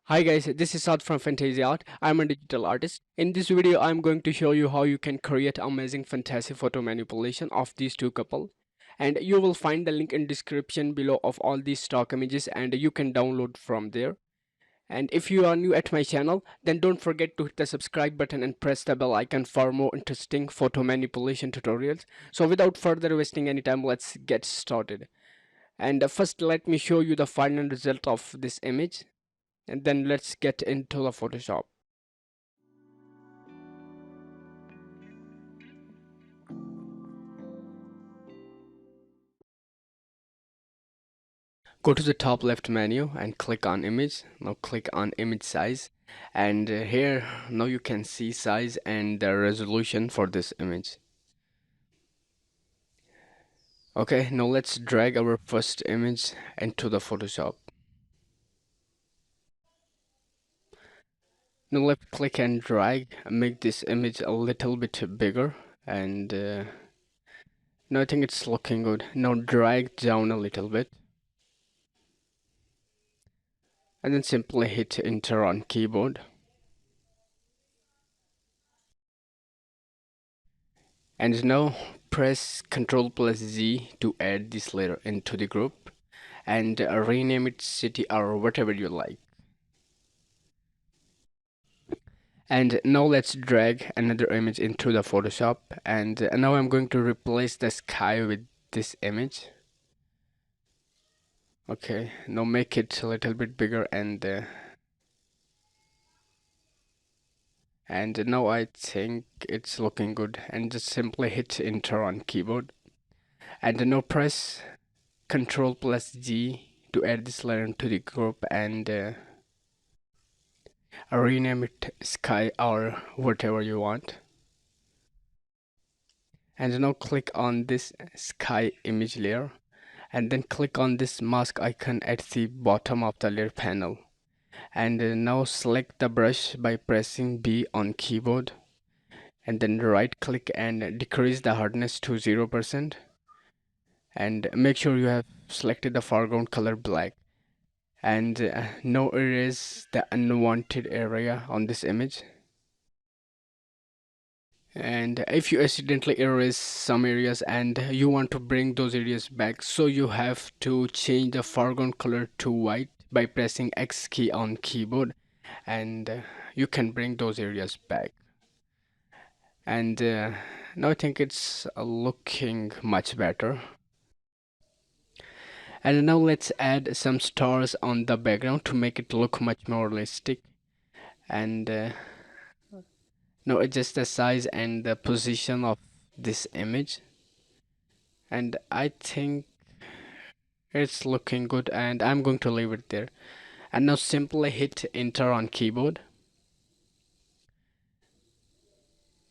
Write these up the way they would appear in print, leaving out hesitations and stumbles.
Hi guys, this is Saad from Fantasia Art. I'm a digital artist. In this video, I'm going to show you how you can create amazing fantasy photo manipulation of these two couple. And you will find the link in description below of all these stock images and you can download from there. And if you are new at my channel, then don't forget to hit the subscribe button and press the bell icon for more interesting photo manipulation tutorials. So without further wasting any time, let's get started. And first let me show you the final result of this image and then let's get into the Photoshop. Go to the top left menu and click on image. Now click on image size, and here now you can see size and the resolution for this image. Okay, now let's drag our first image into the Photoshop. Now left click and drag, make this image a little bit bigger, and now I think it's looking good. Now drag down a little bit and then simply hit enter on keyboard. And now press Ctrl plus Z to add this layer into the group and rename it city or whatever you like. And now let's drag another image into the Photoshop, and now I'm going to replace the sky with this image. Okay, now make it a little bit bigger and now I think it's looking good, and just simply hit enter on keyboard and now press Ctrl plus G to add this layer into the group and rename it sky or whatever you want. And now click on this sky image layer and then click on this mask icon at the bottom of the layer panel, and now select the brush by pressing B on keyboard and then right click and decrease the hardness to 0% and make sure you have selected the foreground color black, and now erase the unwanted area on this image. And if you accidentally erase some areas and you want to bring those areas back, so you have to change the foreground color to white by pressing X key on keyboard, and you can bring those areas back. And now I think it's looking much better. And now let's add some stars on the background to make it look much more realistic. And now adjust the size and the position of this image, and I think it's looking good, and I'm going to leave it there. And now simply hit enter on keyboard.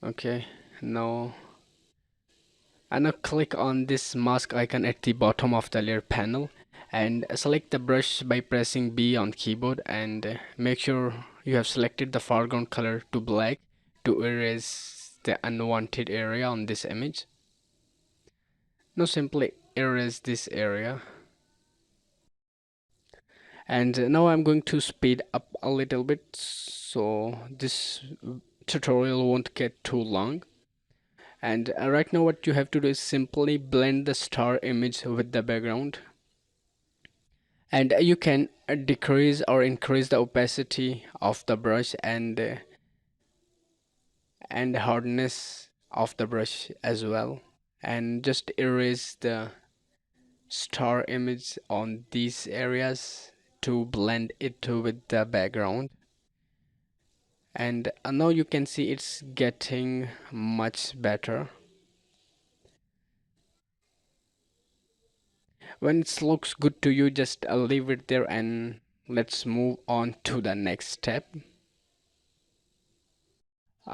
Okay, now and now click on this mask icon at the bottom of the layer panel and select the brush by pressing B on keyboard, and make sure you have selected the foreground color to black to erase the unwanted area on this image. Now simply erase this area. And now I'm going to speed up a little bit so this tutorial won't get too long. And right now what you have to do is simply blend the star image with the background, and you can decrease or increase the opacity of the brush and hardness of the brush as well, and just erase the star image on these areas to blend it with the background. And now you can see it's getting much better. When it looks good to you, just leave it there and let's move on to the next step.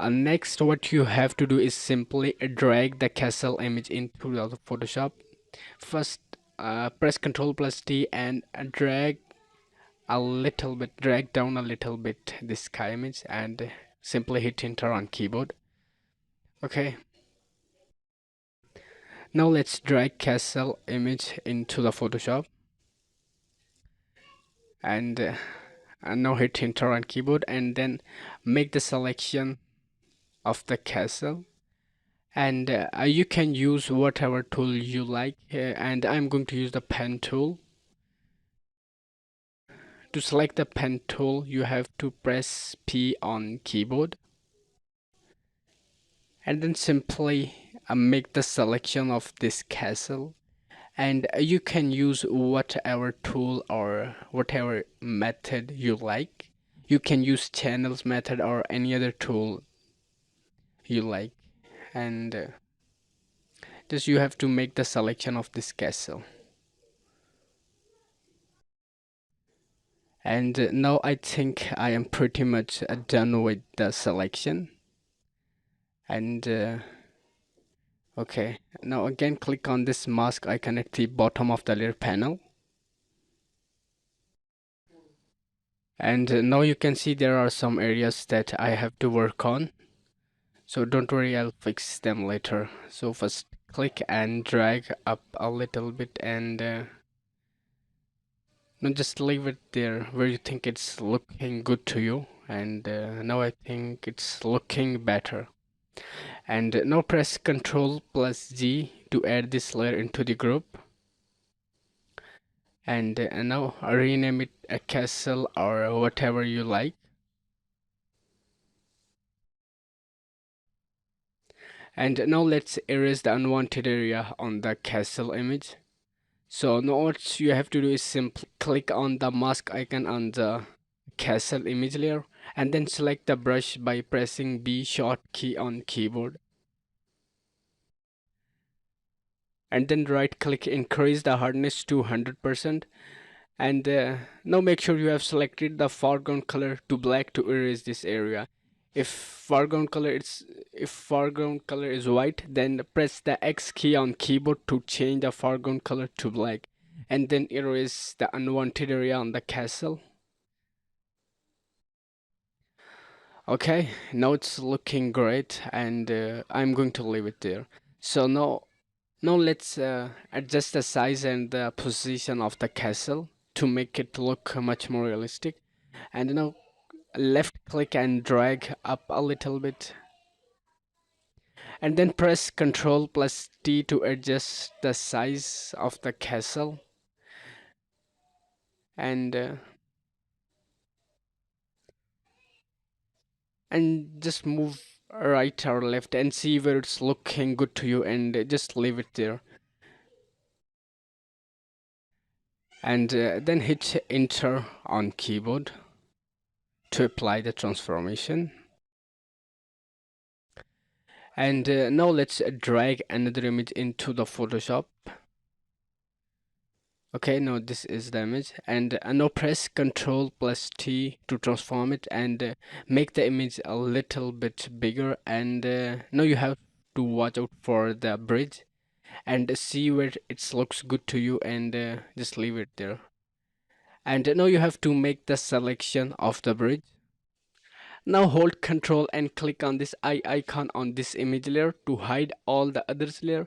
Next what you have to do is simply drag the castle image into the Photoshop. First press Ctrl plus T and drag down a little bit this sky image, and simply hit enter on keyboard. Okay, now let's drag castle image into the Photoshop, and now hit enter on keyboard and then make the selection of the castle. And you can use whatever tool you like, and I'm going to use the pen tool. To select the pen tool, you have to press P on keyboard and then simply make the selection of this castle. And you can use whatever tool or whatever method you like. You can use channels method or any other tool you like. And just you have to make the selection of this castle. And now I think I am pretty much done with the selection. And okay, now again click on this mask icon at the bottom of the layer panel. And now you can see there are some areas that I have to work on. So don't worry, I'll fix them later. So first click and drag up a little bit and now just leave it there where you think it's looking good to you. And now I think it's looking better. And now press Ctrl plus G to add this layer into the group. And now rename it a castle or whatever you like. And now let's erase the unwanted area on the castle image. So now what you have to do is simply click on the mask icon on the castle image layer and then select the brush by pressing B short key on keyboard. And then right click, increase the hardness to 100%. And now make sure you have selected the foreground color to black to erase this area. If foreground color is white, then press the X key on keyboard to change the foreground color to black and then erase the unwanted area on the castle. Okay, now it's looking great and I'm going to leave it there. So now let's adjust the size and the position of the castle to make it look much more realistic. And now left click and drag up a little bit and then press Ctrl plus T to adjust the size of the castle. And just move right or left and see where it's looking good to you and just leave it there. And then hit enter on keyboard to apply the transformation. And now let's drag another image into the Photoshop. Okay, now this is the image and now press Ctrl plus T to transform it and make the image a little bit bigger. And now you have to watch out for the bridge and see where it looks good to you and just leave it there. And now you have to make the selection of the bridge. Now hold Ctrl and click on this eye icon on this image layer to hide all the others layer,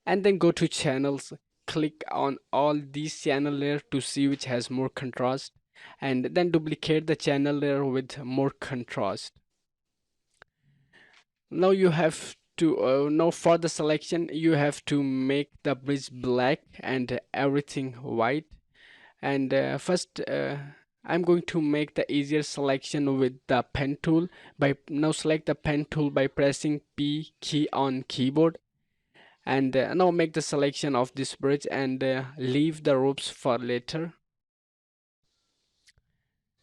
and then go to channels, click on all these channel layer to see which has more contrast, and then duplicate the channel layer with more contrast. Now you have to now for the selection you have to make the bridge black and everything white. And first I'm going to make the easier selection with the pen tool. By now select the pen tool by pressing P key on keyboard and now make the selection of this bridge and leave the ropes for later.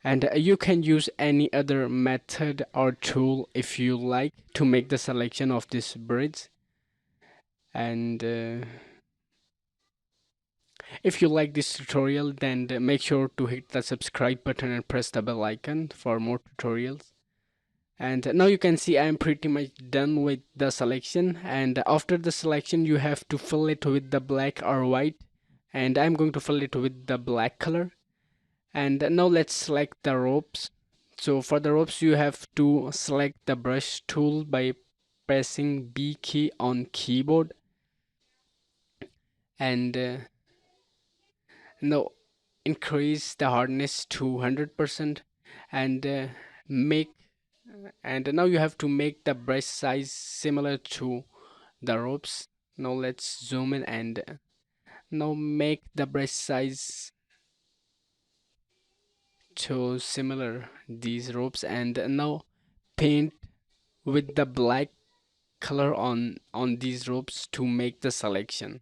And you can use any other method or tool if you like to make the selection of this bridge. And if you like this tutorial, then make sure to hit the subscribe button and press the bell icon for more tutorials. And now you can see I am pretty much done with the selection, and after the selection you have to fill it with the black or white, and I'm going to fill it with the black color. And now let's select the ropes. So for the ropes you have to select the brush tool by pressing B key on keyboard and now increase the hardness to 100%. and make and now you have to make the brush size similar to the ropes. Now let's zoom in and now make the brush size to similar these ropes, and now paint with the black color on these ropes to make the selection.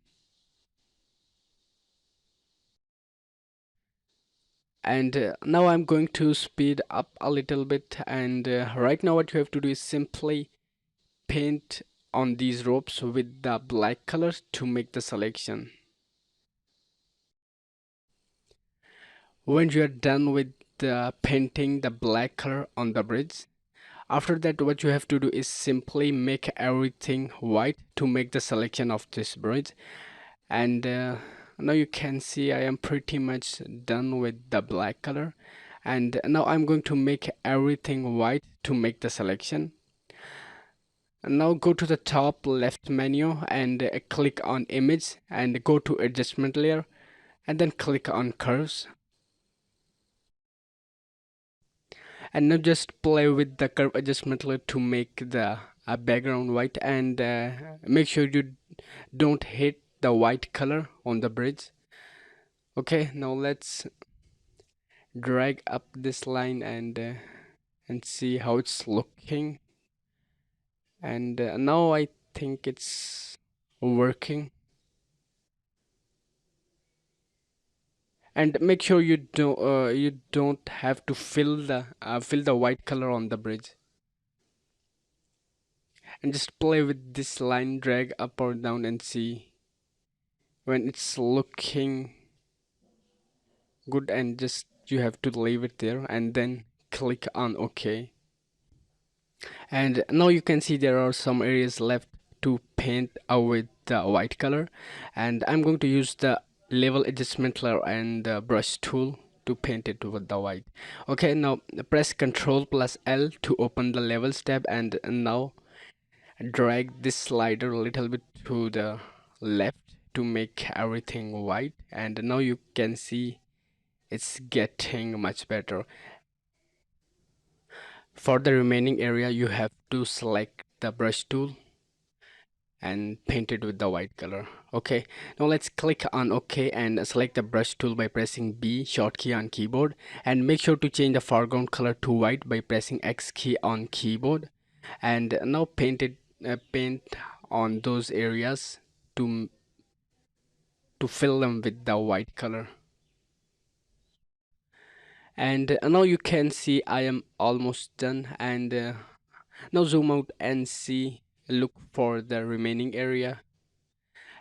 And now I'm going to speed up a little bit, and right now what you have to do is simply paint on these ropes with the black color to make the selection. When you are done with painting the black color on the bridge, after that what you have to do is simply make everything white to make the selection of this bridge. And now you can see I am pretty much done with the black color, and now I'm going to make everything white to make the selection. And now go to the top left menu and click on image and go to adjustment layer and then click on curves, and now just play with the curve adjustment layer to make the background white, and make sure you don't hit the white color on the bridge. Okay, now let's drag up this line and see how it's looking, and now I think it's working. And make sure you don't have to fill the white color on the bridge, and just play with this line, drag up or down and see when it's looking good, and just you have to leave it there and then click on OK. And now you can see there are some areas left to paint with the white color, and I'm going to use the level adjustment layer and the brush tool to paint it with the white. Okay, now press Ctrl plus L to open the levels tab, and now drag this slider a little bit to the left to make everything white, and now you can see it's getting much better. For the remaining area you have to select the brush tool and paint it with the white color. Okay, now let's click on OK and select the brush tool by pressing B short key on keyboard, and make sure to change the foreground color to white by pressing X key on keyboard, and now paint on those areas to fill them with the white color. And now you can see I am almost done, and now zoom out and see, look for the remaining area,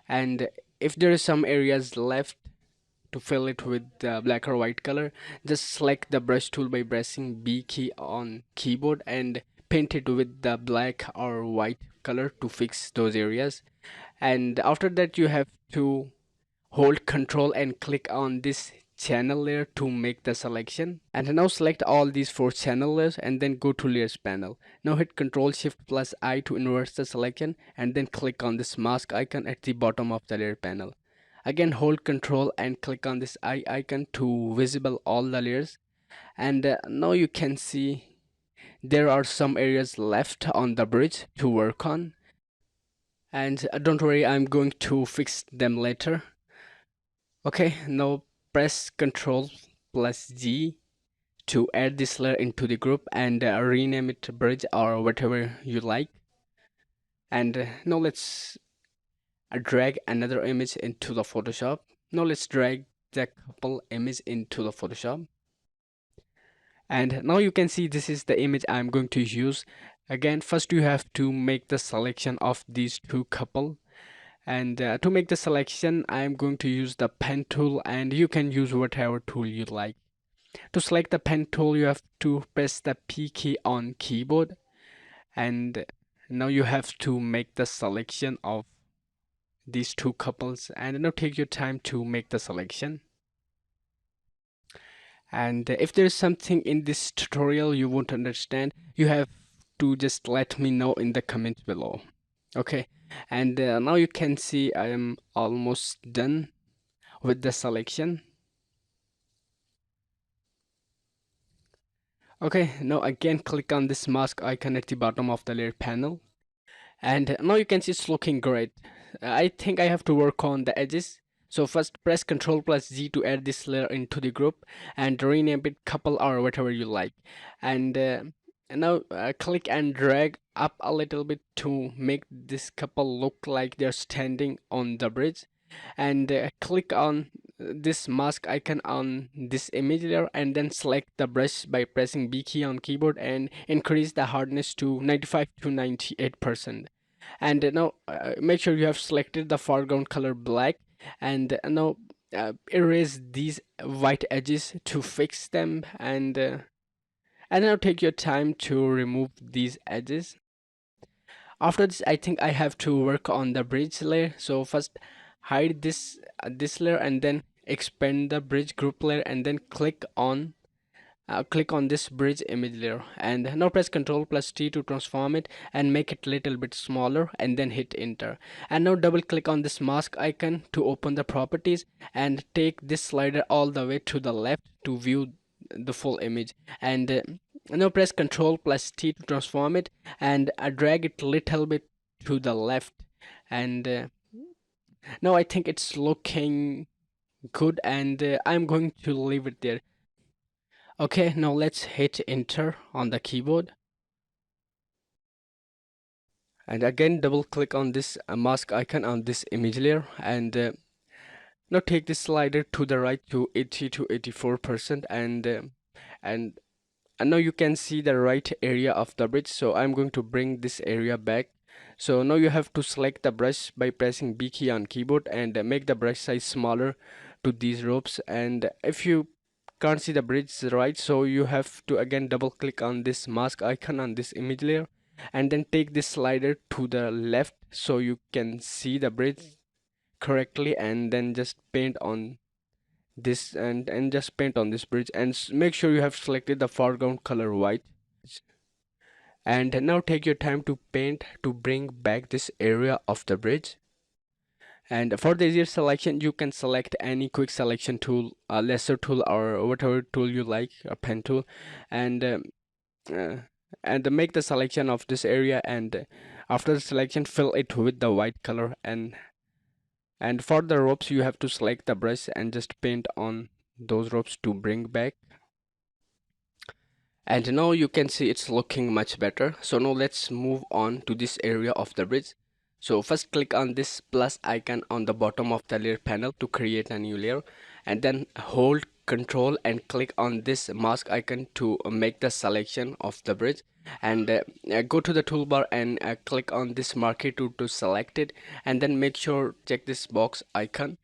and if there is some areas left to fill it with the black or white color, just select the brush tool by pressing B key on keyboard and paint it with the black or white color to fix those areas. And after that you have to hold Ctrl and click on this channel layer to make the selection, and now select all these 4 channel layers and then go to layers panel. Now hit Ctrl Shift plus I to inverse the selection, and then click on this mask icon at the bottom of the layer panel. Again hold Ctrl and click on this eye icon to visible all the layers, and now you can see there are some areas left on the bridge to work on, and don't worry, I'm going to fix them later. Okay, now press Ctrl plus G to add this layer into the group, and rename it bridge or whatever you like. And now let's drag another image into the Photoshop. Now let's drag the couple image into the Photoshop. And now you can see this is the image I'm going to use. Again, first you have to make the selection of these two couple. And to make the selection, I'm going to use the pen tool, and you can use whatever tool you like. To select the pen tool, you have to press the P key on keyboard, and now you have to make the selection of these two couples, and now take your time to make the selection. And if there's something in this tutorial you won't understand, you have to just let me know in the comments below. Okay, and now you can see I am almost done with the selection. Okay, now again click on this mask icon at the bottom of the layer panel, and now you can see it's looking great. I think I have to work on the edges. So first press Ctrl plus Z to add this layer into the group and rename it couple or whatever you like. And now click and drag up a little bit to make this couple look like they're standing on the bridge. And click on this mask icon on this image layer, and then select the brush by pressing B key on keyboard and increase the hardness to 95 to 98%. And now make sure you have selected the foreground color black, and now erase these white edges to fix them, and now take your time to remove these edges. After this, I think I have to work on the bridge layer. So first hide this layer, and then expand the bridge group layer, and then click on this bridge image layer, and now press Ctrl plus T to transform it and make it a little bit smaller, and then hit enter. And now double click on this mask icon to open the properties, and take this slider all the way to the left to view the full image. And now press Ctrl plus T to transform it, and drag it a little bit to the left. And now I think it's looking good, and I'm going to leave it there. Okay, now let's hit enter on the keyboard. And again double click on this mask icon on this image layer, and now take this slider to the right to 80 to 84%, and now you can see the right area of the bridge. So I'm going to bring this area back. So now you have to select the brush by pressing B key on keyboard, and make the brush size smaller to these ropes. And if you can't see the bridge right, so you have to again double click on this mask icon on this image layer, and then take this slider to the left so you can see the bridge correctly, and then just paint on this, and just paint on this bridge, and make sure you have selected the foreground color white. And now take your time to paint to bring back this area of the bridge. And for the easier selection, you can select any quick selection tool, a lasso tool, or whatever tool you like, a pen tool, and uh, make the selection of this area. And after the selection, fill it with the white color. And for the ropes, you have to select the brush and just paint on those ropes to bring back. And now you can see it's looking much better. So now let's move on to this area of the bridge. So first click on this plus icon on the bottom of the layer panel to create a new layer, and then hold Control and click on this mask icon to make the selection of the bridge. And go to the toolbar and click on this marquee tool to select it, and then make sure check this box icon,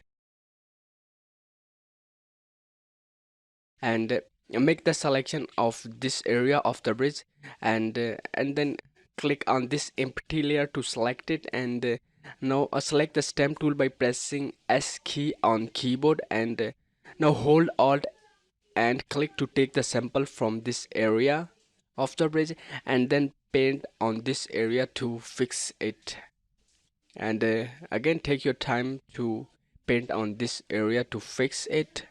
and make the selection of this area of the bridge, and then click on this empty layer to select it. And now select the stamp tool by pressing S key on keyboard, and now hold Alt and click to take the sample from this area of the bridge, and then paint on this area to fix it. And again take your time to paint on this area to fix it,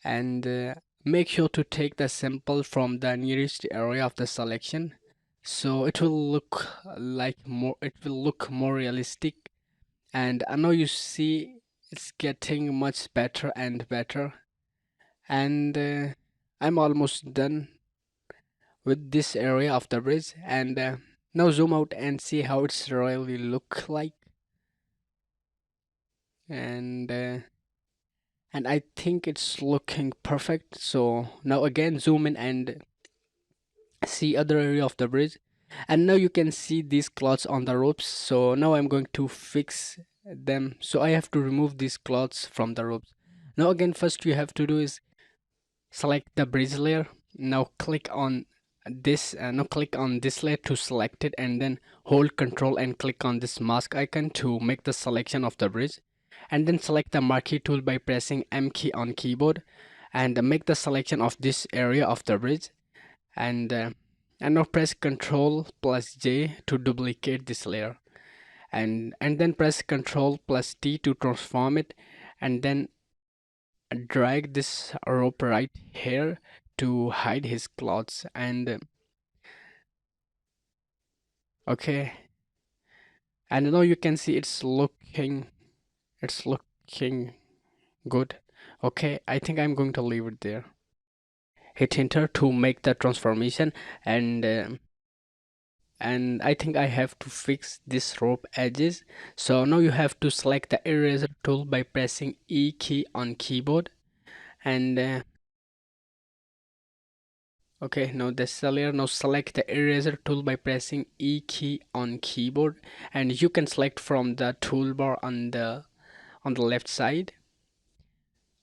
and make sure to take the sample from the nearest area of the selection, so it will look more realistic. And I know you see it's getting much better and better. And I'm almost done with this area of the bridge. And now zoom out and see how it's really look like. And I think it's looking perfect. So now again zoom in and see other area of the bridge, and now you can see these cloths on the ropes. So now I'm going to fix them. So I have to remove these cloths from the ropes. Now again, first you have to do is select the bridge layer. Now click on this layer to select it, and then hold Control and click on this mask icon to make the selection of the bridge, and then select the marquee tool by pressing M key on keyboard, and make the selection of this area of the bridge. And now press Ctrl plus J to duplicate this layer, and then press Ctrl plus T to transform it, and then drag this rope right here to hide his clothes. And okay, and now you can see it's looking good. Okay, I think I'm going to leave it there. Hit enter to make the transformation. And I think I have to fix this rope edges. So now you have to select the eraser tool by pressing E key on keyboard. And okay, now that's the layer. Now select the eraser tool by pressing E key on keyboard, and you can select from the toolbar on the left side.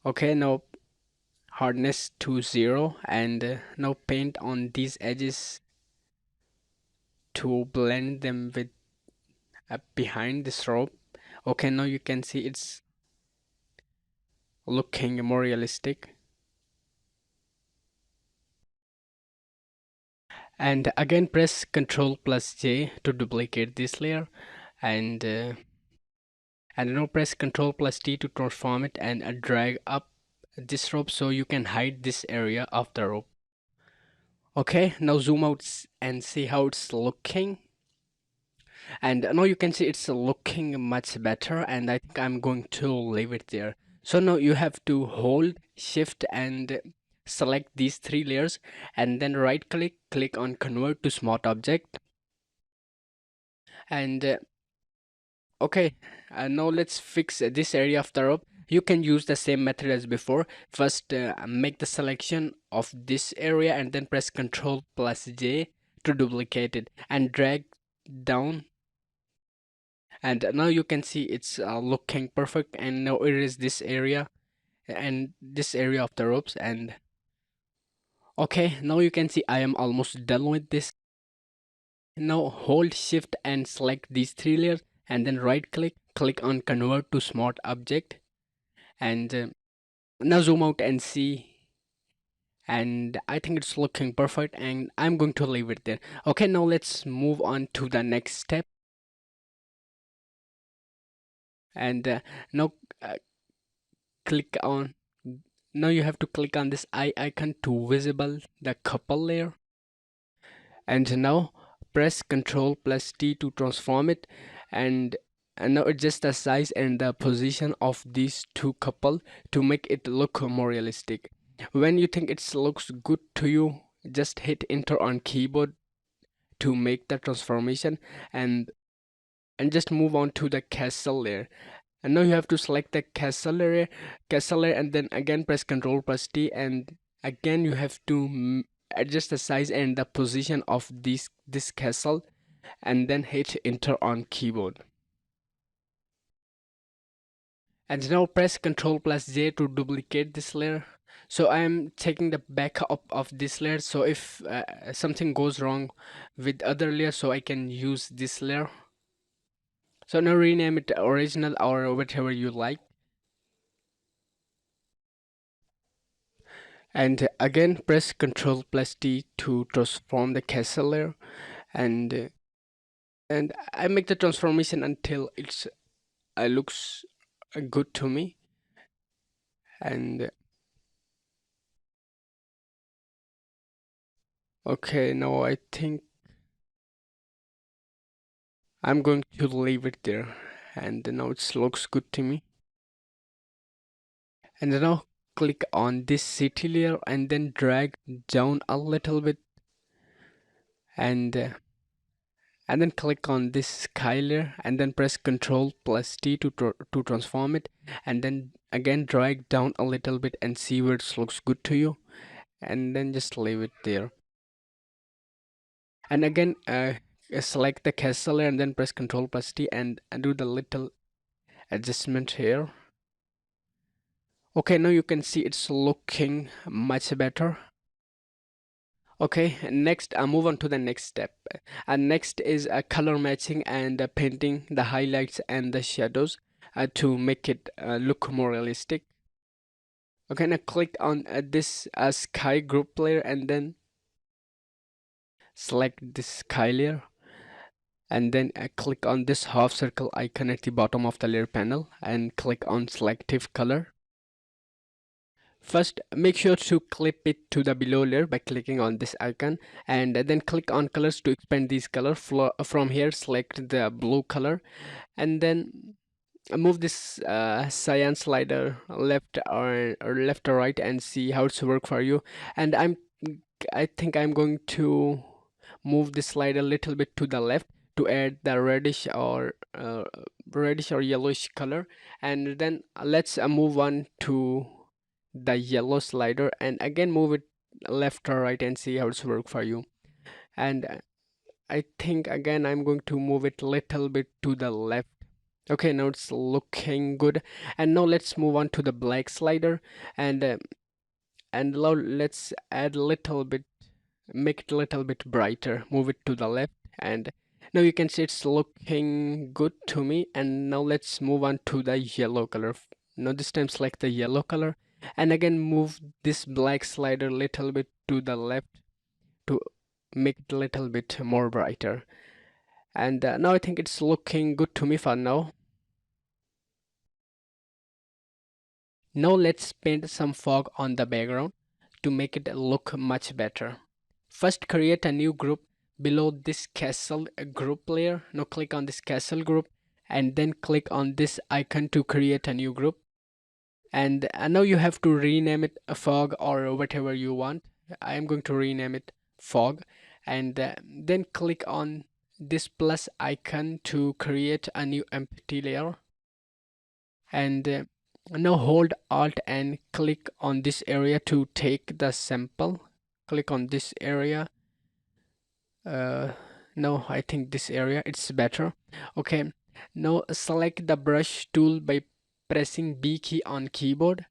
Okay, now hardness to 0, and now paint on these edges to blend them with behind this rope. Okay, now you can see it's looking more realistic. And again press Ctrl plus J to duplicate this layer, and now press Ctrl plus T to transform it, and drag up this rope so you can hide this area of the rope. Okay, now zoom out and see how it's looking. And now you can see it's looking much better, and I think I'm going to leave it there. So now you have to hold shift and select these 3 layers, and then right click on convert to smart object. And okay, now let's fix this area of the rope. You can use the same method as before. First make the selection of this area, and then press Ctrl plus J to duplicate it and drag down. And now you can see it's looking perfect. And now erase this area and this area of the ropes. And okay, now you can see I am almost done with this. Now hold shift and select these 3 layers, and then right click on convert to smart object. And now zoom out and see, and I think it's looking perfect, and I'm going to leave it there. Okay, now let's move on to the next step. And now uh, click on now you have to click on this eye icon to visible the couple layer, and now press Ctrl plus T to transform it. And now adjust the size and the position of these 2 couple to make it look more realistic. When you think it looks good to you, just hit enter on keyboard to make the transformation, and just move on to the castle layer. And now you have to select the castle layer, and then again press Ctrl plus T, and again you have to adjust the size and the position of this castle, and then hit enter on keyboard. And now press Ctrl plus J to duplicate this layer. So I am taking the backup of this layer, so if something goes wrong with other layer, so I can use this layer. So now rename it original or whatever you like. And again press Ctrl plus T to transform the castle layer, and I make the transformation until it's looks good to me. And okay, now I think I'm going to leave it there, and now it looks good to me. And now click on this city layer and then drag down a little bit, and then click on this sky layer, and then press Ctrl plus T to transform it, and then again drag down a little bit and see where it looks good to you, and then just leave it there. And again select the castle layer, and then press Ctrl plus T, and do the little adjustment here. Okay, now you can see it's looking much better. Okay, next move on to the next step. And next is color matching and painting the highlights and the shadows to make it look more realistic. Okay, now click on this sky group layer, and then select this sky layer, and then click on this half circle icon at the bottom of the layer panel, and click on selective color. First, make sure to clip it to the below layer by clicking on this icon, and then click on colors to expand these color. From here, select the blue color, and then move this cyan slider left or right and see how it's work for you. And I think I'm going to move this slider a little bit to the left to add the reddish or yellowish color. And then let's move on to the yellow slider and again move it left or right and see how it's work for you. And I think again I'm going to move it little bit to the left. Okay, now it's looking good. And now let's move on to the black slider, and now let's add a little bit, make it a little bit brighter. Move it to the left, and now you can see it's looking good to me. And now let's move on to the yellow color. Now this time select the yellow color, and again move this black slider a little bit to the left to make it a little bit more brighter. And now I think it's looking good to me for now. Now let's paint some fog on the background to make it look much better. First, create a new group below this castle group layer. Now click on this castle group and then click on this icon to create a new group. And now you have to rename it a fog or whatever you want. I am going to rename it fog, and then click on this plus icon to create a new empty layer. And now hold Alt and click on this area to take the sample. Click on this area. No, I think this area it's better. Okay, now select the brush tool by pressing B key on keyboard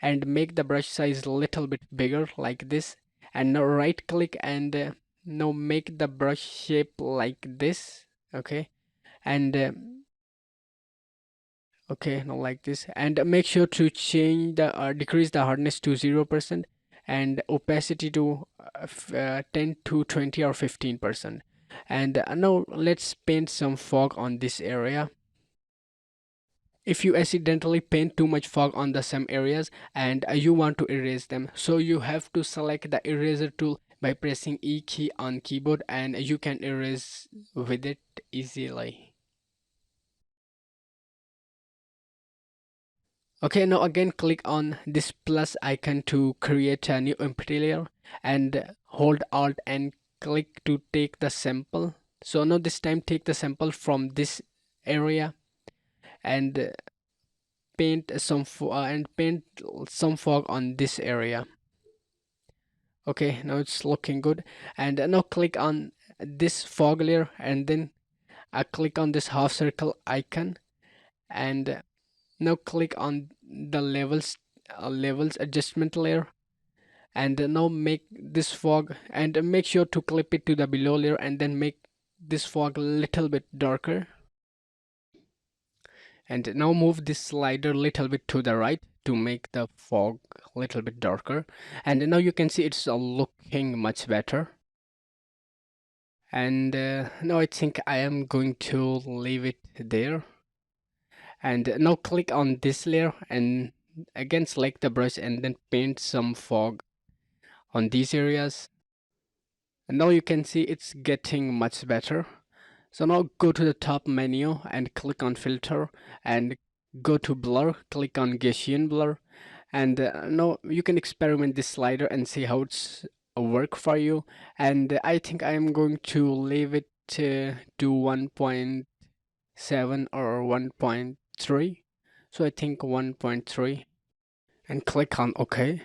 and make the brush size a little bit bigger like this. And now right click and now make the brush shape like this. Okay, and okay, now like this, and make sure to change the decrease the hardness to 0% and opacity to 10 to 20 or 15%. And now let's paint some fog on this area. If you accidentally paint too much fog on the some areas and you want to erase them, so you have to select the eraser tool by pressing E key on keyboard, and you can erase with it easily. Okay, now again click on this plus icon to create a new empty layer and hold Alt and click to take the sample. So now this time take the sample from this area and paint some fog on this area. Okay, now it's looking good. And now click on this fog layer and then click on this half circle icon, and now click on the levels adjustment layer, and now make this fog and make sure to clip it to the below layer and then make this fog a little bit darker. And now move this slider a little bit to the right to make the fog a little bit darker. And now you can see it's looking much better. And now I think I am going to leave it there. And now click on this layer and again select the brush and then paint some fog on these areas. And now you can see it's getting much better. So now go to the top menu and click on filter and go to blur, click on Gaussian blur, and now you can experiment this slider and see how it's work for you. And I think I am going to leave it to 1.7 or 1.3. So I think 1.3 and click on OK.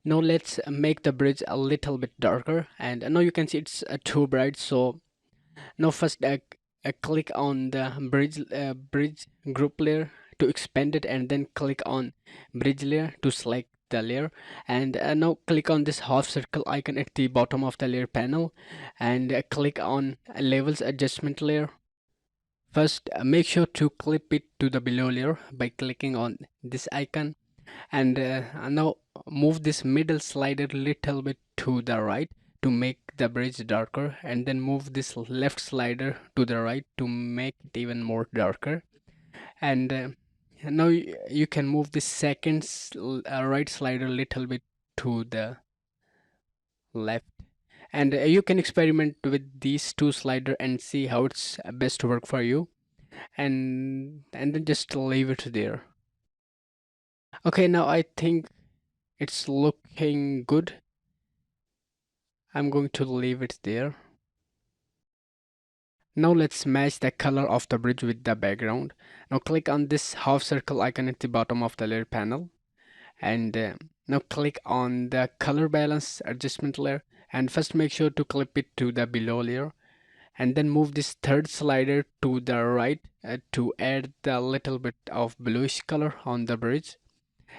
Now let's make the bridge a little bit darker, and now you can see it's too bright. So now first click on the bridge group layer to expand it, and then click on bridge layer to select the layer, and now click on this half circle icon at the bottom of the layer panel and click on levels adjustment layer. First make sure to clip it to the below layer by clicking on this icon, and now move this middle slider little bit to the right to make the bridge darker, and then move this left slider to the right to make it even more darker. And now you can move the right slider a little bit to the left, and you can experiment with these two slider and see how it's best to work for you, and then just leave it there. Okay, now I think it's looking good. I'm going to leave it there. Now let's match the color of the bridge with the background. Now click on this half circle icon at the bottom of the layer panel, and now click on the color balance adjustment layer, and first make sure to clip it to the below layer, and then move this third slider to the right to add the little bit of bluish color on the bridge,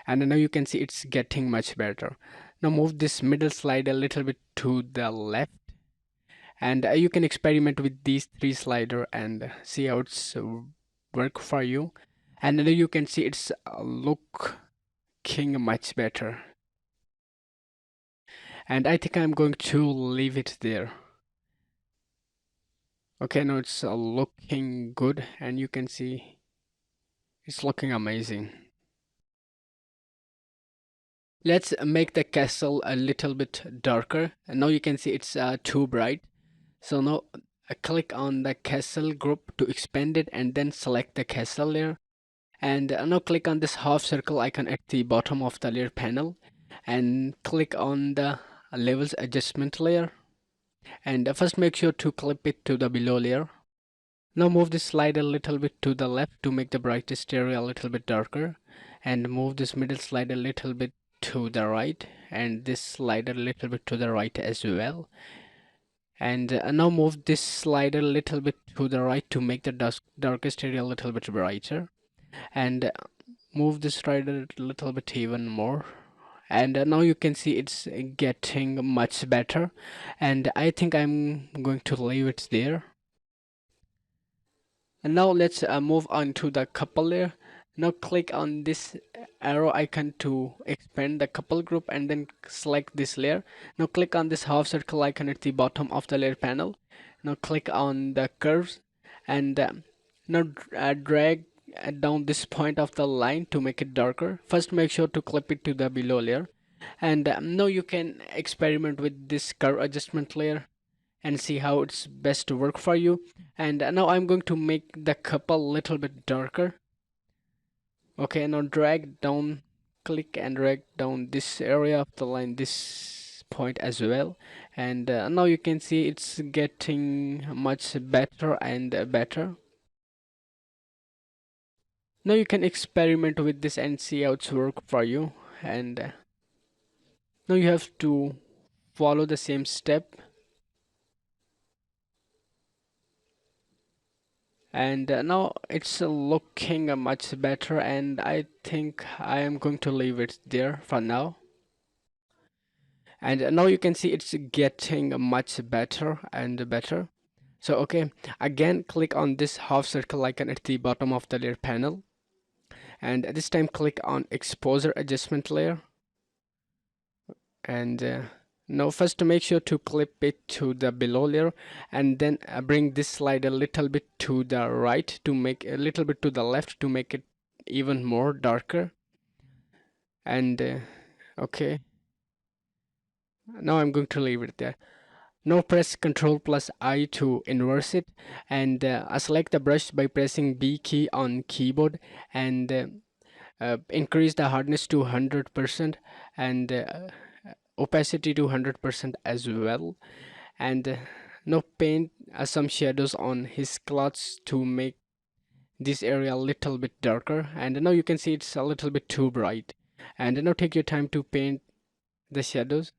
and now you can see it's getting much better. Now move this middle slider a little bit to the left, and you can experiment with these three slider and see how it's work for you, and then you can see it's looking much better, and I think I'm going to leave it there. Okay, now it's looking good, and you can see it's looking amazing. Let's make the castle a little bit darker, and now you can see it's too bright. So now click on the castle group to expand it, and then select the castle layer, and now click on this half circle icon at the bottom of the layer panel, and click on the levels adjustment layer, and first make sure to clip it to the below layer. Now move this slide a little bit to the left to make the brightest area a little bit darker, and move this middle slide a little bit to the right, and this slide a little bit to the right as well, and now move this slider a little bit to the right to make the darkest area a little bit brighter, and move this slider a little bit even more, and now you can see it's getting much better, and I think I'm going to leave it there. And now let's move on to the couple layer. Now click on this arrow icon to expand the couple group, and then select this layer. Now click on this half circle icon at the bottom of the layer panel. Now click on the curves, and now drag down this point of the line to make it darker. First make sure to clip it to the below layer, and now you can experiment with this curve adjustment layer and see how it's best to work for you. And now I'm going to make the couple a little bit darker. Okay, now drag down, click and drag down this area of the line, this point as well, and now you can see it's getting much better and better. Now you can experiment with this and see how it's work for you, and now you have to follow the same step, and now it's looking much better, and I think I am going to leave it there for now. And now you can see it's getting much better and better. So okay, again click on this half circle icon at the bottom of the layer panel, and this time click on exposure adjustment layer, and now first make sure to clip it to the below layer, and then bring this slide a little bit to the right to make a little bit to the left to make it even more darker, and okay, now I'm going to leave it there. Now press Ctrl plus I to inverse it, and select the brush by pressing B key on keyboard, and increase the hardness to 100%, and opacity to 100% as well, and now paint some shadows on his clothes to make this area a little bit darker, and now you can see it's a little bit too bright, and now take your time to paint the shadows.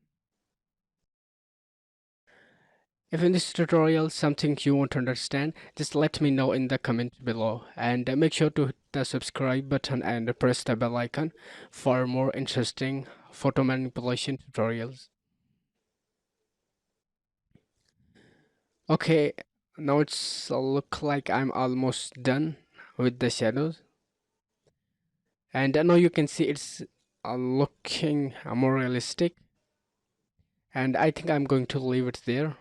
If in this tutorial something you want to understand, just let me know in the comment below, and make sure to hit the subscribe button and press the bell icon for more interesting photo manipulation tutorials. Okay, now it's look like I'm almost done with the shadows, and now you can see it's looking more realistic, and I think I'm going to leave it there.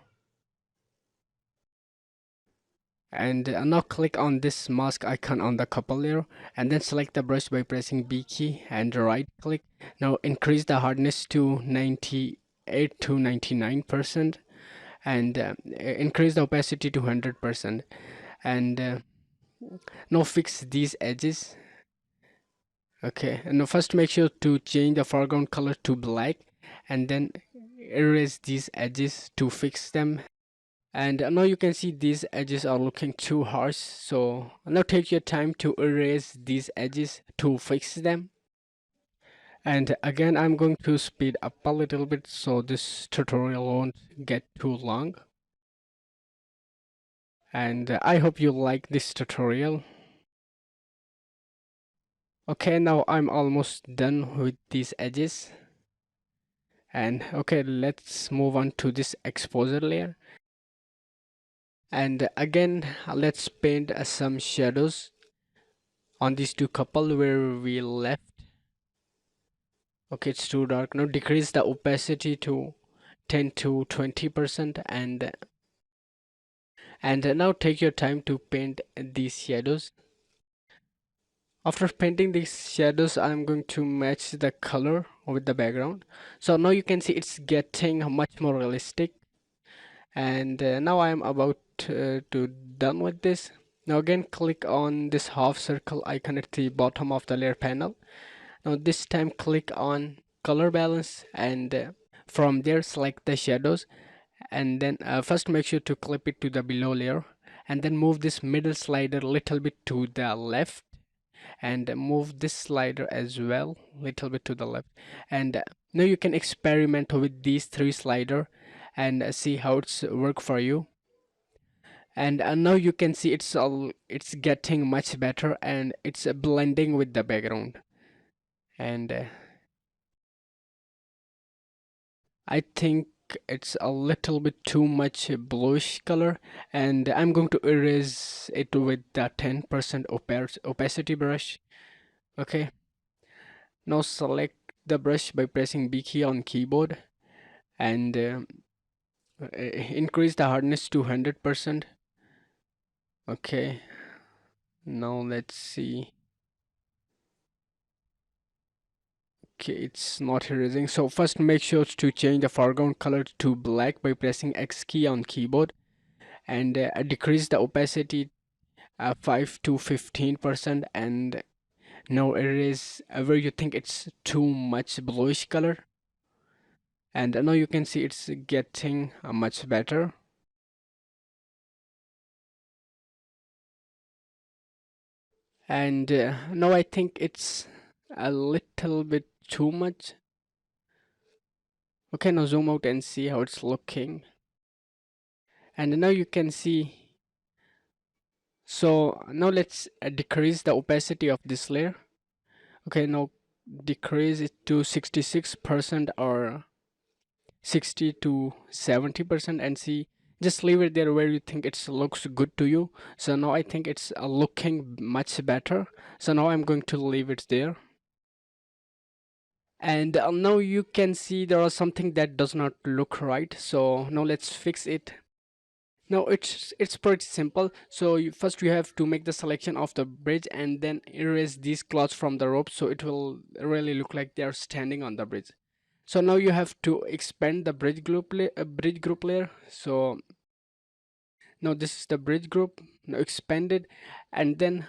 And now click on this mask icon on the couple layer, and then select the brush by pressing B key and right click. Now increase the hardness to 98 to 99%, and increase the opacity to 100%. And now fix these edges. Okay, and now first make sure to change the foreground color to black, and then erase these edges to fix them. And now you can see these edges are looking too harsh, so now take your time to erase these edges to fix them. And again, I'm going to speed up a little bit so this tutorial won't get too long. And I hope you like this tutorial. Okay, now I'm almost done with these edges. And okay, let's move on to this exposure layer. And again, let's paint some shadows on these two couple where we left. Okay, it's too dark. Now decrease the opacity to 10 to 20%, and now take your time to paint these shadows. After painting these shadows, I'm going to match the color with the background. So now you can see it's getting much more realistic. And now I am about to done with this. Now again, click on this half circle icon at the bottom of the layer panel. Now this time click on color balance, and from there select the shadows, and then first make sure to clip it to the below layer, and then move this middle slider a little bit to the left, and move this slider as well little bit to the left. And now you can experiment with these three slider and see how it's work for you. And now you can see it's getting much better, and it's blending with the background. And I think it's a little bit too much bluish color, and I'm going to erase it with the 10% opacity brush. Okay, now select the brush by pressing B key on keyboard, and increase the hardness to 100%. Okay, now let's see. Okay, it's not erasing. So first make sure to change the foreground color to black by pressing X key on keyboard, and decrease the opacity 5 to 15%, and now erase where you think it's too much bluish color, and now you can see it's getting much better. And now I think it's a little bit too much. Okay, now zoom out and see how it's looking. And now you can see, so now let's decrease the opacity of this layer. Okay, now decrease it to 66% or 60 to 70%, and see, just leave it there where you think it looks good to you. So now I think it's looking much better, so now I'm going to leave it there. And now you can see there is something that does not look right, so now let's fix it. Now it's pretty simple. So first you have to make the selection of the bridge, and then erase these clouds from the rope so it will really look like they are standing on the bridge. So now you have to expand the bridge group layer. So now this is the bridge group. Now expand it, and then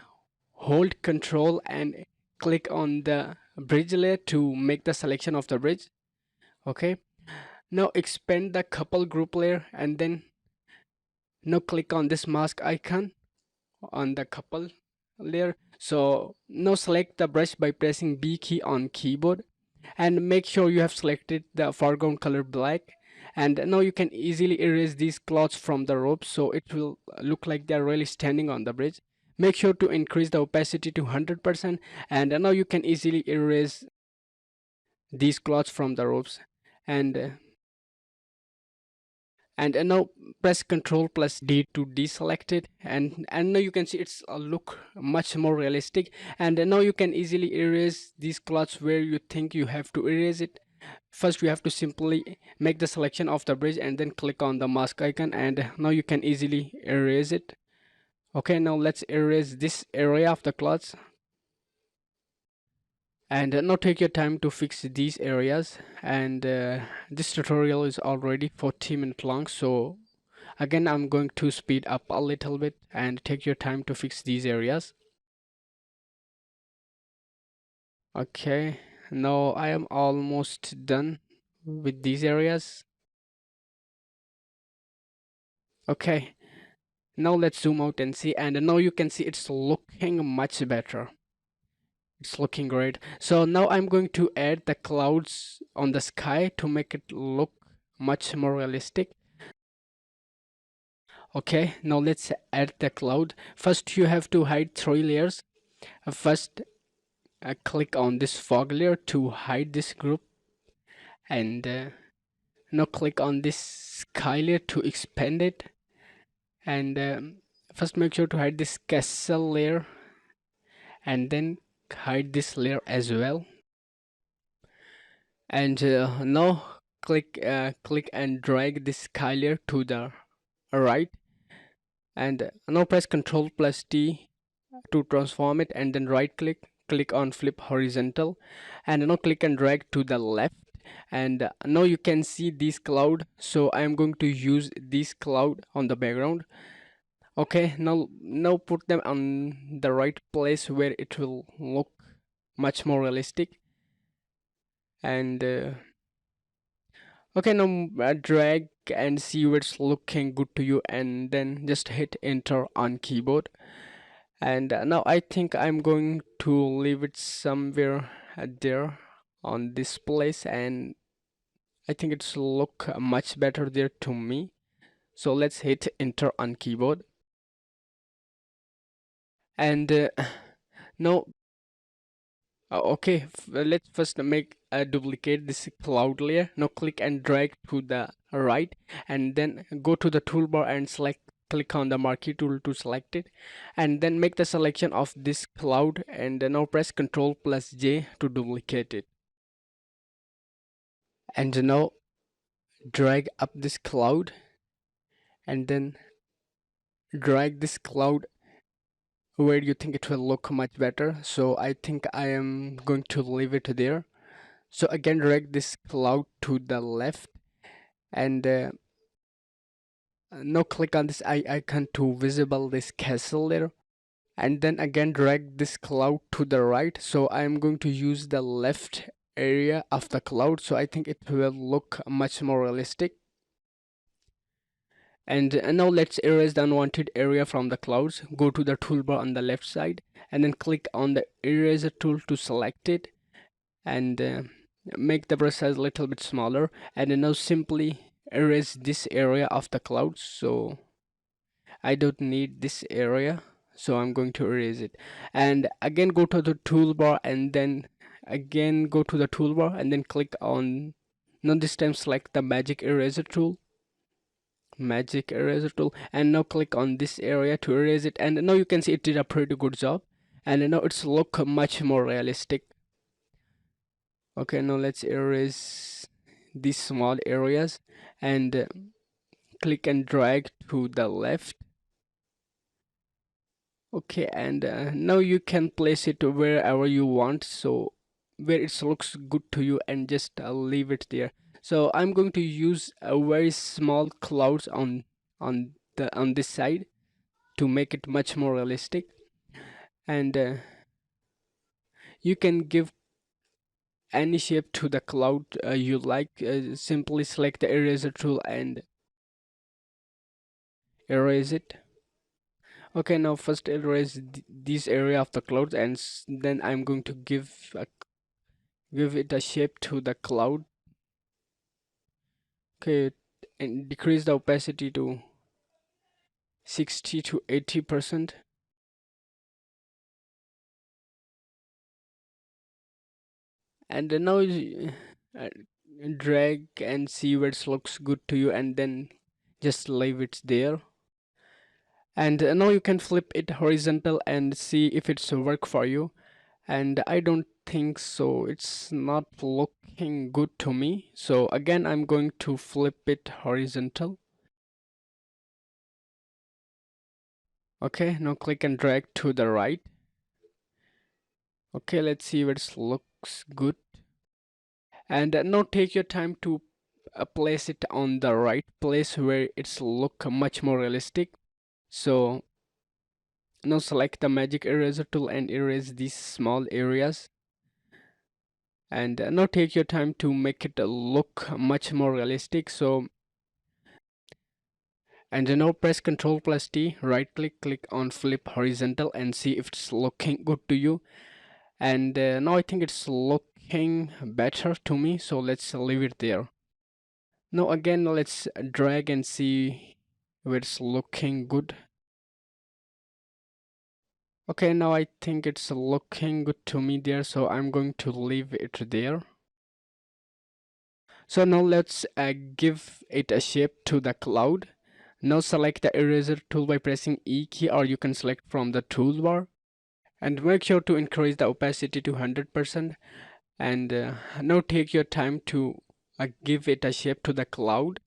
hold Control and click on the bridge layer to make the selection of the bridge. Okay, now expand the couple group layer, and then now click on this mask icon on the couple layer. So now select the brush by pressing B key on keyboard, and make sure you have selected the foreground color black. And now you can easily erase these clouds from the rope so it will look like they're really standing on the bridge. Make sure to increase the opacity to 100%, and now you can easily erase these clouds from the ropes. And and now press Ctrl plus D to deselect it, and now you can see it's a look much more realistic. And now you can easily erase these clouds where you think you have to erase it. First you have to simply make the selection of the bridge and then click on the mask icon, and now you can easily erase it. Okay, now let's erase this area of the clouds. And now take your time to fix these areas. And this tutorial is already 40 minutes long, so again I'm going to speed up a little bit and take your time to fix these areas. Okay, now I am almost done with these areas. Okay, now let's zoom out and see, and now you can see it's looking much better. It's looking great. So now I'm going to add the clouds on the sky to make it look much more realistic. Okay, now let's add the cloud. First, you have to hide 3 layers. First, click on this fog layer to hide this group, and now click on this sky layer to expand it. And first, make sure to hide this castle layer, and then hide this layer as well. And now click and drag this sky layer to the right, and now press Ctrl plus T to transform it, and then right click on flip horizontal, and now click and drag to the left. And now you can see this cloud, so I am going to use this cloud on the background. Okay, now put them on the right place where it will look much more realistic. And okay, now drag and see where it's looking good to you, and then just hit enter on keyboard. And now I think I'm going to leave it somewhere there on this place, and I think it's look much better there to me. So let's hit enter on keyboard. And now okay, let's first make a duplicate this cloud layer. Now click and drag to the right, and then go to the toolbar and click on the marquee tool to select it, and then make the selection of this cloud, and now press Ctrl plus J to duplicate it. And now drag up this cloud, and then drag this cloud where you think it will look much better. So I think I am going to leave it there. So again, drag this cloud to the left, and now click on this eye icon to visible this castle there, and then again drag this cloud to the right. So I'm going to use the left area of the cloud, so I think it will look much more realistic. And now let's erase the unwanted area from the clouds. Go to the toolbar on the left side, and then click on the eraser tool to select it, and make the brush size a little bit smaller. And now simply erase this area of the clouds. So I don't need this area, so I'm going to erase it. And again go to the toolbar, and then again go to the toolbar, and then click on, now this time select the magic eraser tool, and now click on this area to erase it. And now you can see it did a pretty good job, and now it's look much more realistic. Okay, now let's erase these small areas, and click and drag to the left. Okay, and now you can place it wherever you want, so where it looks good to you, and just leave it there. So I'm going to use a very small clouds on this side to make it much more realistic. And you can give any shape to the cloud you like. Simply select the eraser tool and erase it. Okay, now first erase this area of the clouds, and then I'm going to give it a shape to the cloud. Okay, and decrease the opacity to 60 to 80%. And then now uh, drag and see where it looks good to you, and then just leave it there. And now you can flip it horizontal and see if it's work for you. And I don't think so, it's not looking good to me. So again, I'm going to flip it horizontal. Okay, now click and drag to the right. Okay, let's see if it looks good. And now take your time to place it on the right place where it's look much more realistic. So now select the magic eraser tool and erase these small areas. And now take your time to make it look much more realistic. So, and now press Ctrl plus T, right click on flip horizontal and see if it's looking good to you. And now I think it's looking better to me, so let's leave it there. Now again, let's drag and see if it's looking good. Okay, now I think it's looking good to me there, so I'm going to leave it there. So now let's give it a shape to the cloud. Now select the eraser tool by pressing E key, or you can select from the toolbar. And make sure to increase the opacity to 100%. And now take your time to give it a shape to the cloud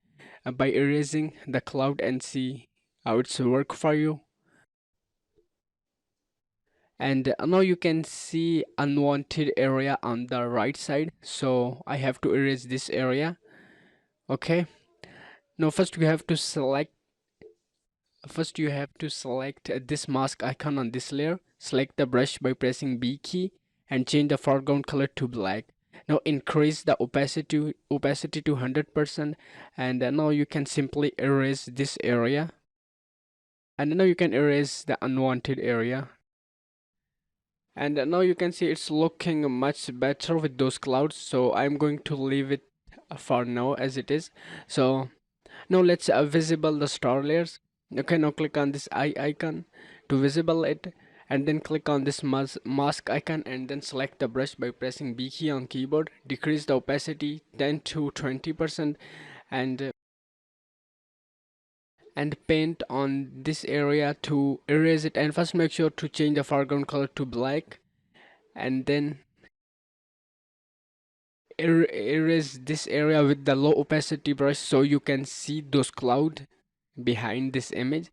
by erasing the cloud and see how it's work for you. And now you can see unwanted area on the right side, so I have to erase this area. Okay, now first you have to select this mask icon on this layer. Select the brush by pressing B key and change the foreground color to black. Now increase the opacity to 100%. And now you can simply erase this area. And now you can erase the unwanted area. And now you can see it's looking much better with those clouds, so I'm going to leave it for now as it is. So now let's visible the star layers. Okay, now click on this eye icon to visible it, and then click on this mask icon and then select the brush by pressing B key on keyboard. Decrease the opacity 10 to 20%. And paint on this area to erase it. And first make sure to change the foreground color to black, and then erase this area with the low opacity brush so you can see those clouds behind this image.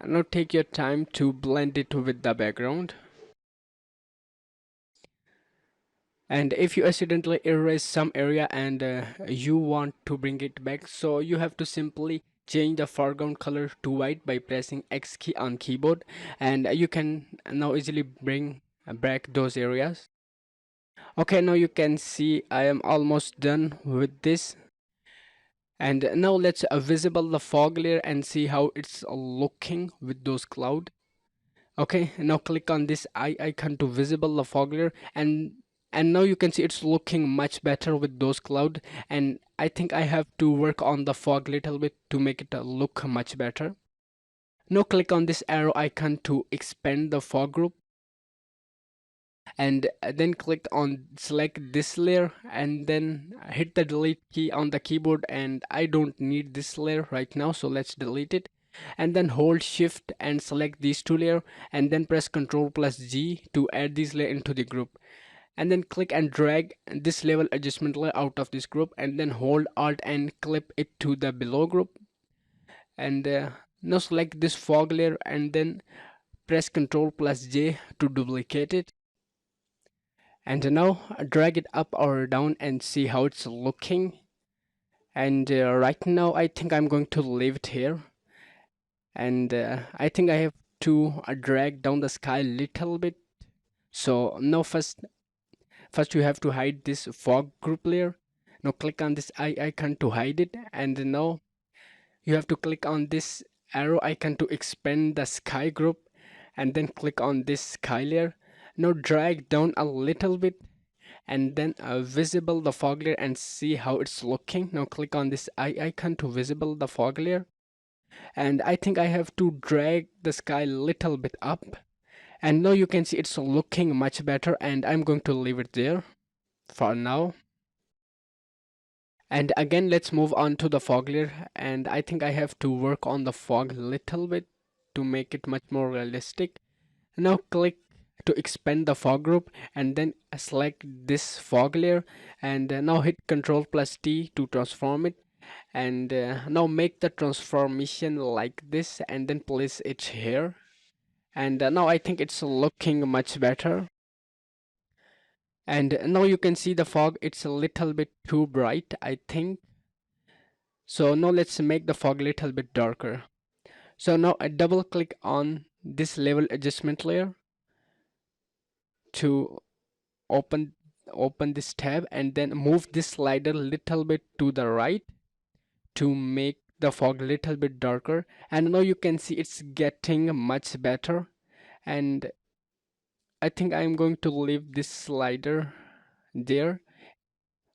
And now take your time to blend it with the background. And if you accidentally erase some area and you want to bring it back, so you have to simply change the foreground color to white by pressing X key on keyboard, and you can now easily bring back those areas. Okay, now you can see I am almost done with this. And now let's visible the fog layer and see how it's looking with those cloud. Okay, now click on this eye icon to visible the fog layer, and now you can see it's looking much better with those cloud. And I think I have to work on the fog little bit to make it look much better. Now click on this arrow icon to expand the fog group, and then click on select this layer and then hit the delete key on the keyboard. And I don't need this layer right now, so let's delete it. And then hold shift and select these two layers, and then press Ctrl plus G to add this layer into the group. And then click and drag this level adjustment layer out of this group, and then hold alt and clip it to the below group. And now select this fog layer and then press Ctrl plus J to duplicate it. And now drag it up or down and see how it's looking. And right now I think I'm going to leave it here. And I think I have to drag down the sky a little bit. So now first you have to hide this fog group layer. Now click on this eye icon to hide it, and now you have to click on this arrow icon to expand the sky group, and then click on this sky layer. Now drag down a little bit and then visible the fog layer and see how it's looking. Now click on this eye icon to visible the fog layer, and I think I have to drag the sky a little bit up, and now you can see it's looking much better. And I'm going to leave it there for now. And again, let's move on to the fog layer, and I think I have to work on the fog a little bit to make it much more realistic. Now click to expand the fog group and then select this fog layer, and now hit Ctrl plus T to transform it. And now make the transformation like this and then place it here. And now I think it's looking much better. And now you can see the fog, it's a little bit too bright, I think. So now let's make the fog a little bit darker. So now I double click on this level adjustment layer to open this tab, and then move this slider little bit to the right to make the fog a little bit darker. And now you can see it's getting much better. And I think I'm going to leave this slider there.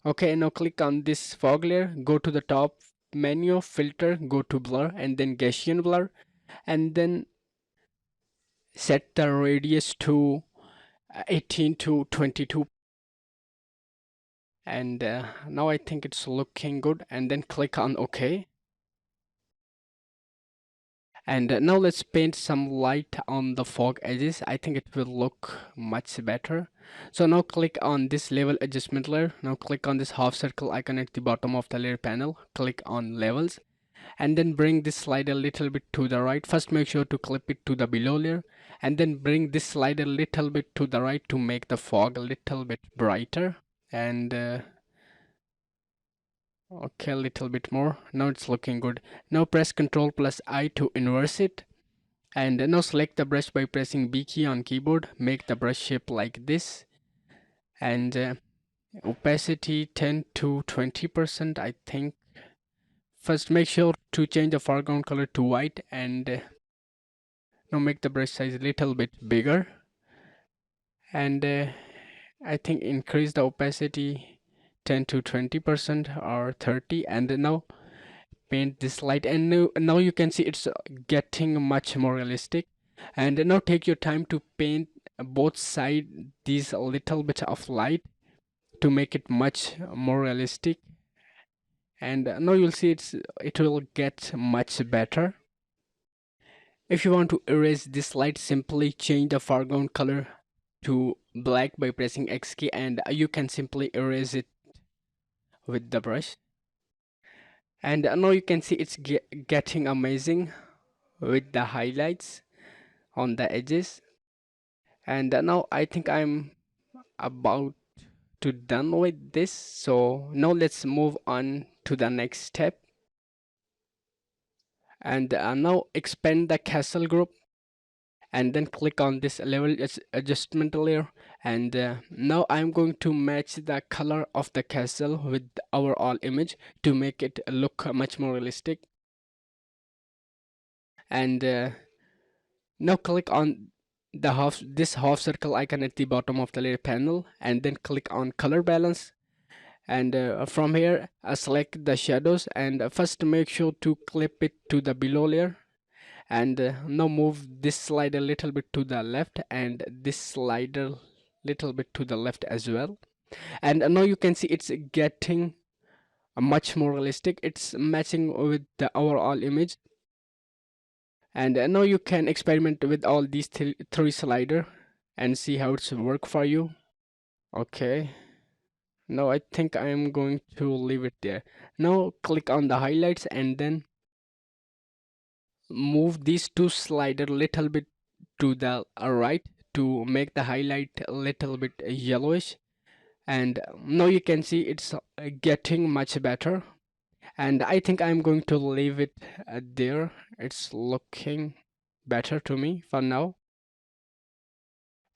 Okay, now click on this fog layer, go to the top menu, filter, go to blur, and then Gaussian blur, and then set the radius to 18 to 22. And now I think it's looking good, and then click on OK. And now let's paint some light on the fog edges. I think it will look much better. So now click on this level adjustment layer. Now click on this half circle icon at the bottom of the layer panel. Click on levels, and then bring this slider a little bit to the right. First make sure to clip it to the below layer, and then bring this slider a little bit to the right to make the fog a little bit brighter. And okay, a little bit more. Now it's looking good. Now press Ctrl plus I to inverse it. And now select the brush by pressing B key on keyboard. Make the brush shape like this. And opacity 10 to 20%, I think. First make sure to change the foreground color to white, and now make the brush size a little bit bigger. And I think increase the opacity 10 to 20% or 30, and now paint this light. And now you can see it's getting much more realistic. And now take your time to paint both sides these a little bit of light to make it much more realistic. And now you'll see it will get much better. If you want to erase this light, simply change the foreground color to black by pressing X key, and you can simply erase it with the brush. And now you can see it's getting amazing with the highlights on the edges. And now I think I'm about to done with this. So now let's move on to the next step. And now expand the castle group, and then click on this level adjustment layer. And now I'm going to match the color of the castle with our all image to make it look much more realistic. And now click on this half circle icon at the bottom of the layer panel, and then click on color balance. And from here select the shadows, and first make sure to clip it to the below layer. And now move this slider a little bit to the left, and this slider little bit to the left as well. And now you can see it's getting much more realistic. It's matching with the overall image. And now you can experiment with all these three slider and see how it's work for you. Okay, now I think I am going to leave it there. Now click on the highlights, and then move these two slider little bit to the right to make the highlight a little bit yellowish. And now you can see it's getting much better. And I think I'm going to leave it there. It's looking better to me for now.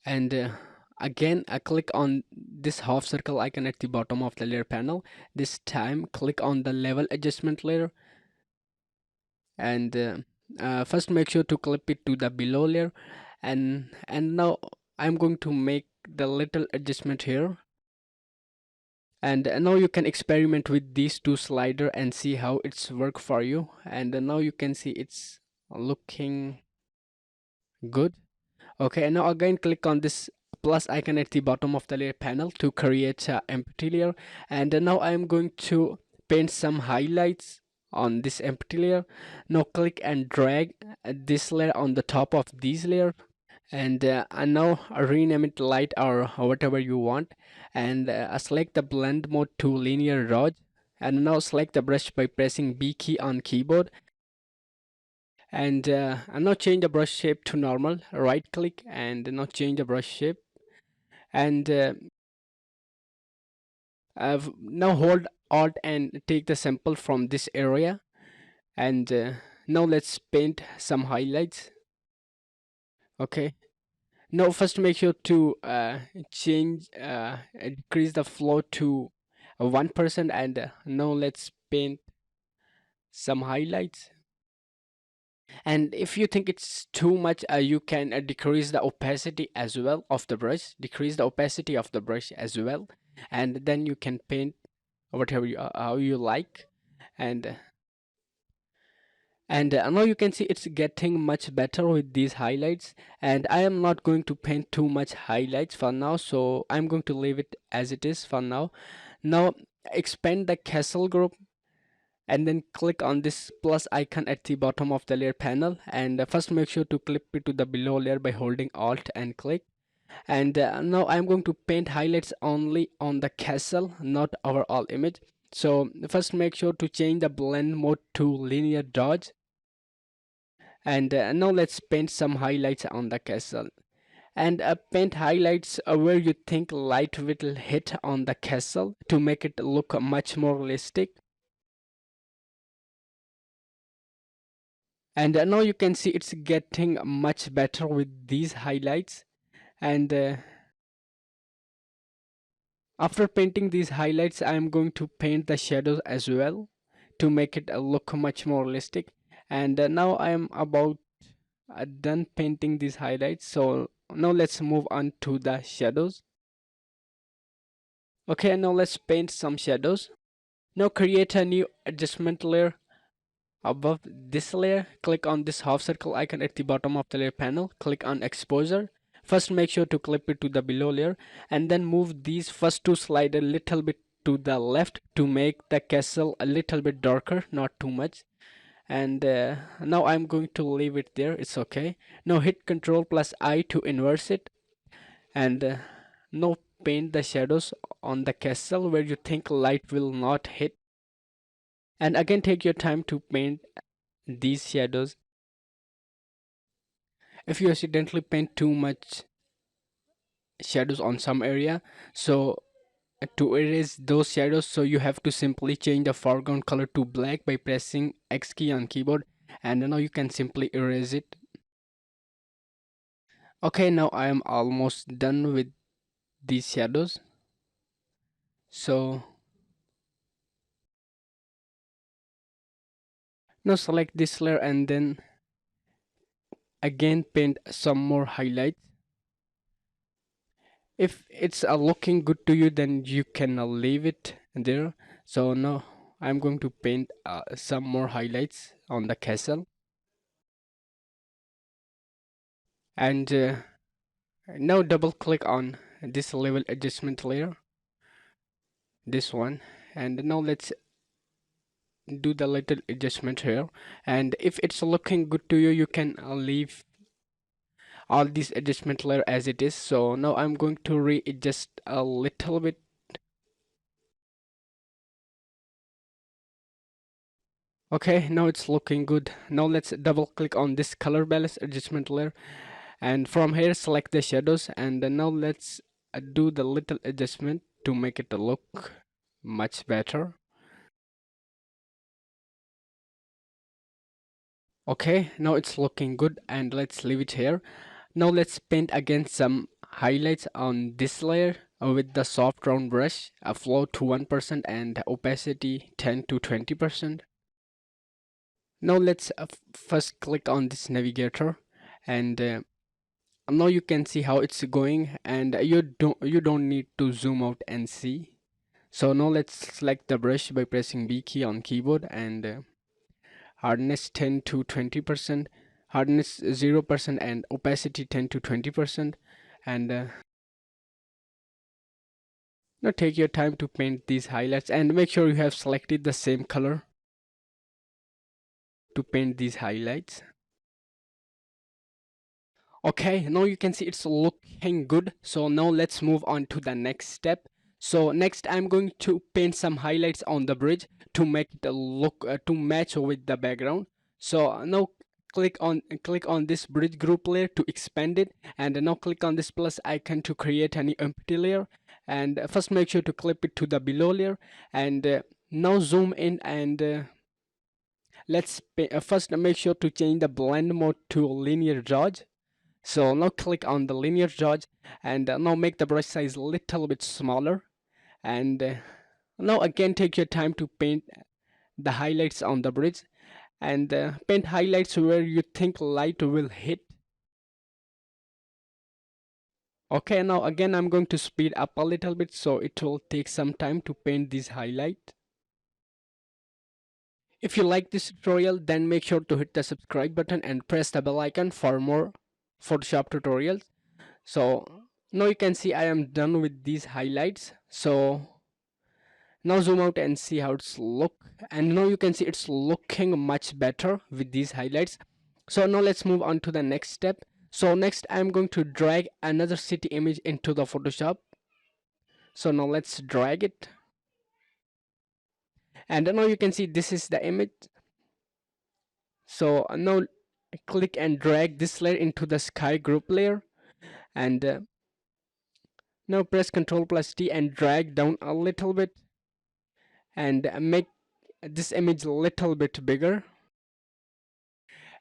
And again I click on this half circle icon at the bottom of the layer panel. This time click on the level adjustment layer, and first make sure to clip it to the below layer. And now I'm going to make the little adjustment here. And now you can experiment with these two slider and see how it's work for you. And now you can see it's looking good. Okay, and now again click on this plus icon at the bottom of the layer panel to create an empty layer. And now I'm going to paint some highlights on this empty layer. Now click and drag this layer on the top of this layer, and now rename it light or whatever you want. And select the blend mode to linear dodge, And now select the brush by pressing B key on keyboard, and now change the brush shape to normal. Right click and now change the brush shape, and now hold Alt and take the sample from this area, and now let's paint some highlights. Okay, now first make sure to change decrease the flow to 1%, and now let's paint some highlights. And if you think it's too much, you can decrease the opacity as well of the brush, decrease the opacity of the brush as well, and then you can paint whatever you how you like. And and now you can see it's getting much better with these highlights. And I am not going to paint too much highlights for now, so I'm going to leave it as it is for now. Now expand the castle group, and then click on this plus icon at the bottom of the layer panel, and first make sure to clip it to the below layer by holding Alt and click. And now I'm going to paint highlights only on the castle, not overall image. So first make sure to change the blend mode to linear dodge, and now let's paint some highlights on the castle. And paint highlights where you think light will hit on the castle to make it look much more realistic. And now you can see it's getting much better with these highlights. And after painting these highlights, I am going to paint the shadows as well to make it look much more realistic. And now I am about done painting these highlights, so now let's move on to the shadows. Okay, now let's paint some shadows. Now create a new adjustment layer. Above this layer, click on this half circle icon at the bottom of the layer panel. Click on exposure. First make sure to clip it to the below layer, and then move these first two slide a little bit to the left to make the castle a little bit darker, not too much. And now I'm going to leave it there, it's okay. Now hit Ctrl plus I to inverse it, and now paint the shadows on the castle where you think light will not hit. And again take your time to paint these shadows. If you accidentally paint too much shadows on some area, so to erase those shadows, so you have to simply change the foreground color to black by pressing X key on keyboard, and now you can simply erase it. Okay, now I am almost done with these shadows. So now select this layer and then again paint some more highlights. If it's looking good to you, then you can leave it there. So now I'm going to paint some more highlights on the castle. And now double click on this level adjustment layer, this one, and now let's do the little adjustment here. And if it's looking good to you, you can leave all this adjustment layer as it is. So now I'm going to readjust a little bit. Okay, now it's looking good. Now let's double click on this color balance adjustment layer, and from here select the shadows, and now let's do the little adjustment to make it look much better. Okay, now it's looking good, and let's leave it here. Now let's paint again some highlights on this layer with the soft round brush, a flow to 1% and opacity 10 to 20%. Now let's first click on this navigator, and now you can see how it's going, and you don't need to zoom out and see. So now let's select the brush by pressing B key on keyboard, and hardness 10 to 20%, hardness 0%, and opacity 10 to 20%. And now take your time to paint these highlights, and make sure you have selected the same color to paint these highlights. Okay, now you can see it's looking good. So now let's move on to the next step. So next I'm going to paint some highlights on the bridge to make it look to match with the background. So now click on this bridge group layer to expand it, and now click on this plus icon to create an empty layer. And first make sure to clip it to the below layer, and now zoom in, and first make sure to change the blend mode to linear dodge. So now click on the linear dodge, and now make the brush size a little bit smaller, and now again take your time to paint the highlights on the bridge, and paint highlights where you think light will hit. Okay, now again I'm going to speed up a little bit so it will take some time to paint this highlight. If you like this tutorial, then make sure to hit the subscribe button and press the bell icon for more Photoshop tutorials. So now you can see I am done with these highlights. So now zoom out and see how it's look, and now you can see it's looking much better with these highlights. So now let's move on to the next step. So next I'm going to drag another city image into the Photoshop. So now let's drag it, and now you can see this is the image. So now click and drag this layer into the sky group layer, and now press Ctrl plus T and drag down a little bit, and make this image a little bit bigger.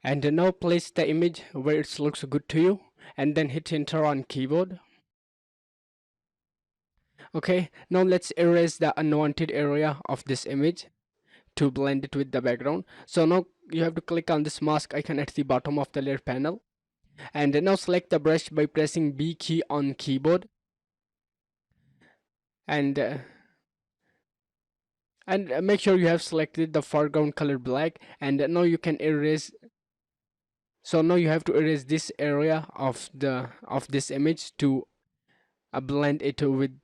And now place the image where it looks good to you, and then hit enter on keyboard. Okay, now let's erase the unwanted area of this image to blend it with the background. So now you have to click on this mask icon at the bottom of the layer panel, and now select the brush by pressing B key on keyboard, and make sure you have selected the foreground color black, and now you can erase. So now you have to erase this area of this image to blend it with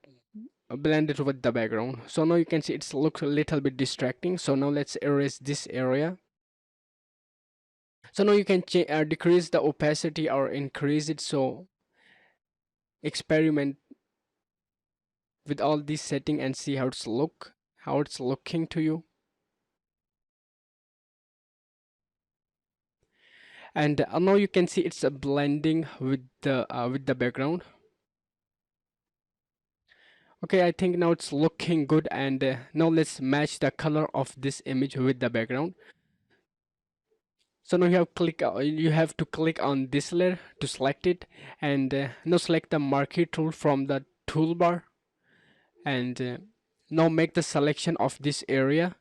the background. So now you can see it's looks a little bit distracting. So now let's erase this area. So now you can decrease the opacity or increase it. So experiment with all these setting and see how it's looking to you. And now you can see it's blending with the background. Okay, I think now it's looking good, and now let's match the color of this image with the background. So now you have to click on this layer to select it, and now select the marquee tool from the toolbar, and now make the selection of this area,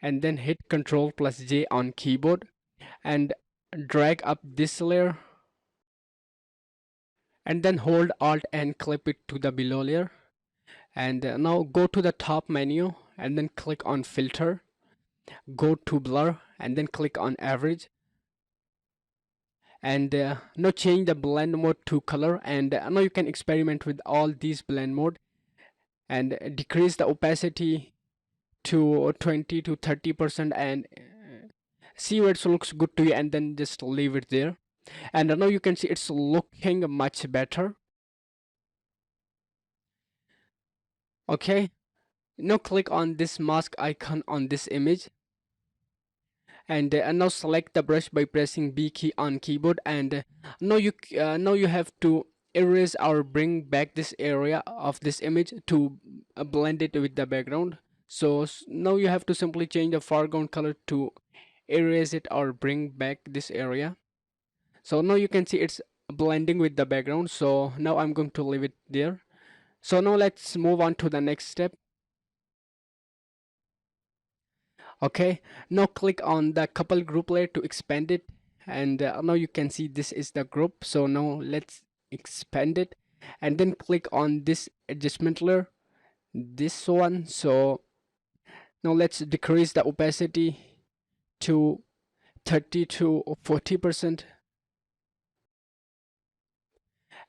and then hit Ctrl plus J on keyboard and drag up this layer, and then hold Alt and clip it to the below layer. And now go to the top menu and then click on filter, go to blur, and then click on average, and now change the blend mode to color, and now you can experiment with all these blend mode, and decrease the opacity to 20 to 30%, and see where it looks good to you, and then just leave it there. And now you can see it's looking much better. Okay, now click on this mask icon on this image, and now select the brush by pressing B key on keyboard, and now you have to erase or bring back this area of this image to blend it with the background. So now you have to simply change the foreground color to erase it or bring back this area. So now you can see it's blending with the background. So now I'm going to leave it there. So now let's move on to the next step. Okay, now click on the couple group layer to expand it, and now you can see this is the group. So now let's expand it, and then click on this adjustment layer, this one. So now let's decrease the opacity to 30 to 40%,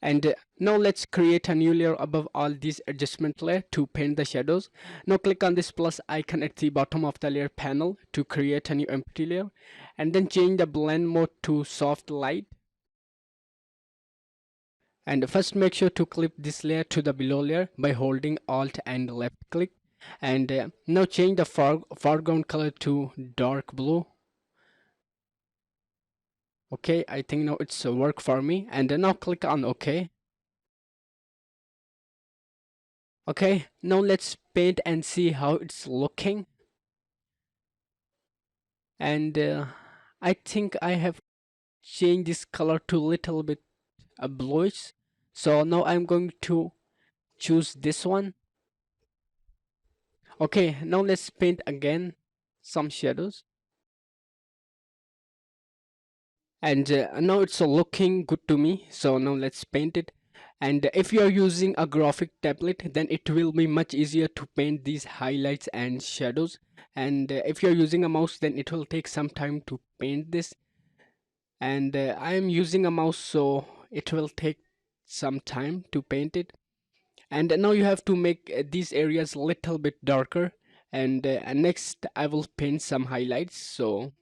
and now let's create a new layer above all these adjustment layer to paint the shadows. Now click on this plus icon at the bottom of the layer panel to create a new empty layer, and then change the blend mode to soft light, And first make sure to clip this layer to the below layer by holding Alt and left click. And now change the foreground color to dark blue. Okay, I think now it's work for me. And then now click on OK. Okay, now let's paint and see how it's looking. And I think I have changed this color to little bit bluish. So now I'm going to choose this one. Okay, now let's paint again some shadows. And now it's looking good to me. So now let's paint it. And if you are using a graphic tablet, then it will be much easier to paint these highlights and shadows. And if you're using a mouse, then it will take some time to paint this. And I am using a mouse, so it will take some time to paint it. And now you have to make these areas a little bit darker. And next I will paint some highlights. So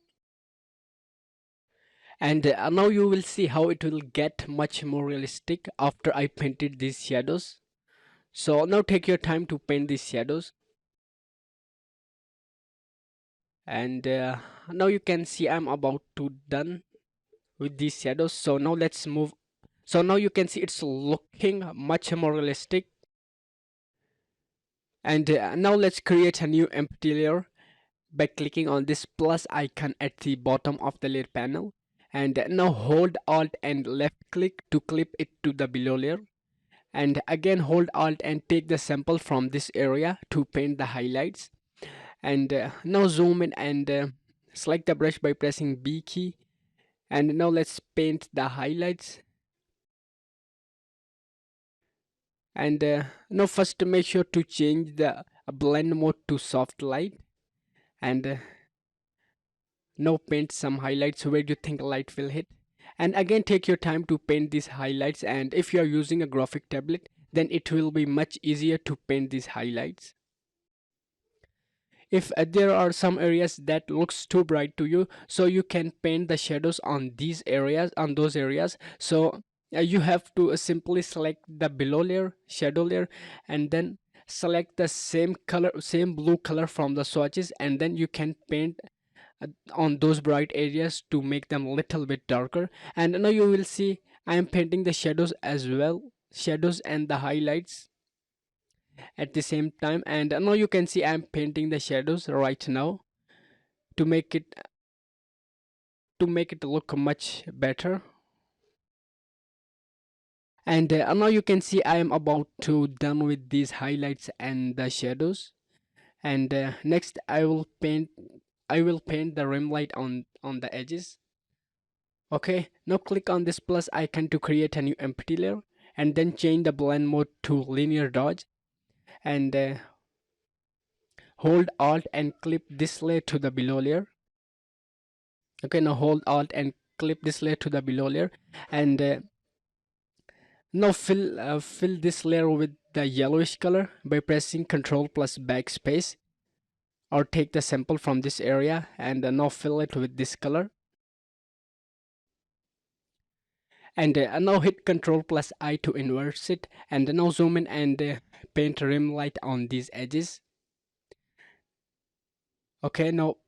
and now you will see how it will get much more realistic after I painted these shadows. So now take your time to paint these shadows. And now you can see I'm about to done with these shadows. So now let's move. So now you can see it's looking much more realistic. And now let's create a new empty layer by clicking on this plus icon at the bottom of the layer panel. And now hold Alt and left click to clip it to the below layer. And again hold Alt and take the sample from this area to paint the highlights. And now zoom in and select the brush by pressing B key. And now let's paint the highlights. And now first make sure to change the blend mode to soft light. And now paint some highlights where you think light will hit. And again take your time to paint these highlights. And if you are using a graphic tablet, then it will be much easier to paint these highlights. If there are some areas that looks too bright to you, so you can paint the shadows on these areas, on those areas. So you have to simply select the below layer, shadow layer, and then select the same color, same blue color from the swatches, and then you can paint on those bright areas to make them a little bit darker. And now you will see I am painting the shadows as well, shadows and the highlights at the same time. And now you can see I'm painting the shadows right now to make it look much better. And now you can see I am about to done with these highlights and the shadows. And next I will paint the rim light on the edges. Okay, now click on this plus icon to create a new empty layer, and then change the blend mode to linear dodge. And hold Alt and clip this layer to the below layer. Okay, now hold Alt and clip this layer to the below layer. And now fill this layer with the yellowish color by pressing Ctrl plus backspace, or take the sample from this area and now fill it with this color. And now hit Ctrl plus I to inverse it, and now zoom in and paint rim light on these edges. Okay, now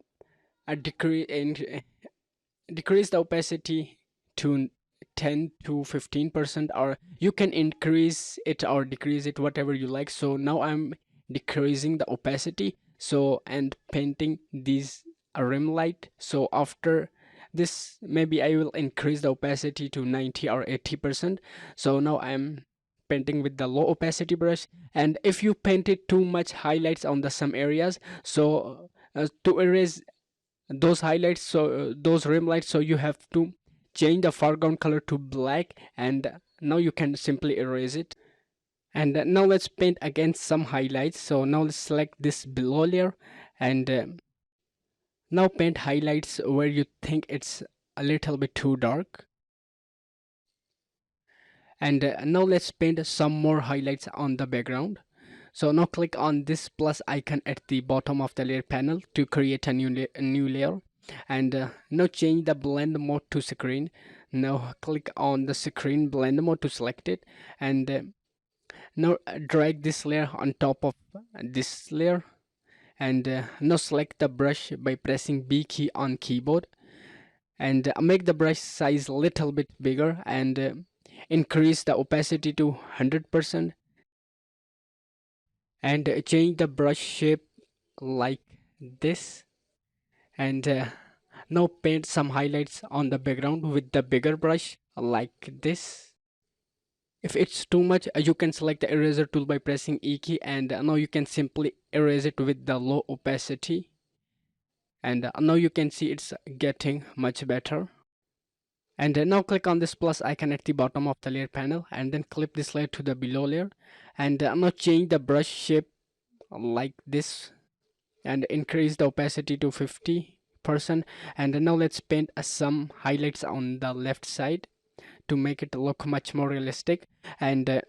decrease the opacity to 10 to 15%, or you can increase it or decrease it, whatever you like. So now I'm decreasing the opacity, so and painting these rim light. So after this, maybe I will increase the opacity to 90 or 80%. So now I'm painting with the low opacity brush. And if you painted too much highlights on the some areas, so to erase those highlights, so those rim lights, so you have to change the foreground color to black, and now you can simply erase it. And now let's paint again some highlights. So now let's select this below layer, and now paint highlights where you think it's a little bit too dark. And now let's paint some more highlights on the background. So now click on this plus icon at the bottom of the layer panel to create a new layer. And now change the blend mode to screen. Now click on the screen blend mode to select it, and now drag this layer on top of this layer, and now select the brush by pressing B key on keyboard, and make the brush size little bit bigger, and increase the opacity to 100%, and change the brush shape like this, and now paint some highlights on the background with the bigger brush like this. If it's too much, you can select the eraser tool by pressing E key, and now you can simply erase it with the low opacity, and now you can see it's getting much better. And now click on this plus icon at the bottom of the layer panel, and then clip this layer to the below layer, and now change the brush shape like this, and increase the opacity to 50%. And now let's paint some highlights on the left side to make it look much more realistic. And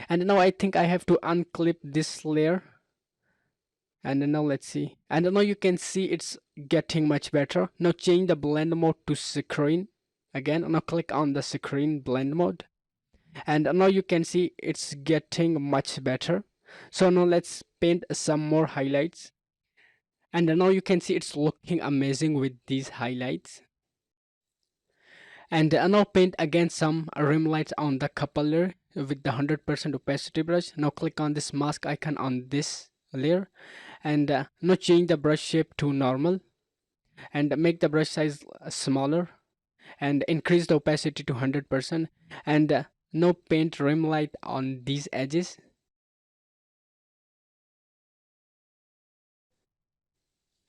now I think I have to unclip this layer, and now let's see, and now you can see it's getting much better. Now change the blend mode to screen again. Now click on the screen blend mode, and now you can see it's getting much better. So now let's paint some more highlights, and now you can see it's looking amazing with these highlights. And now paint again some rim lights on the couple layer with the 100% opacity brush. Now click on this mask icon on this layer, and now change the brush shape to normal, and make the brush size smaller, and increase the opacity to 100%, and now paint rim light on these edges,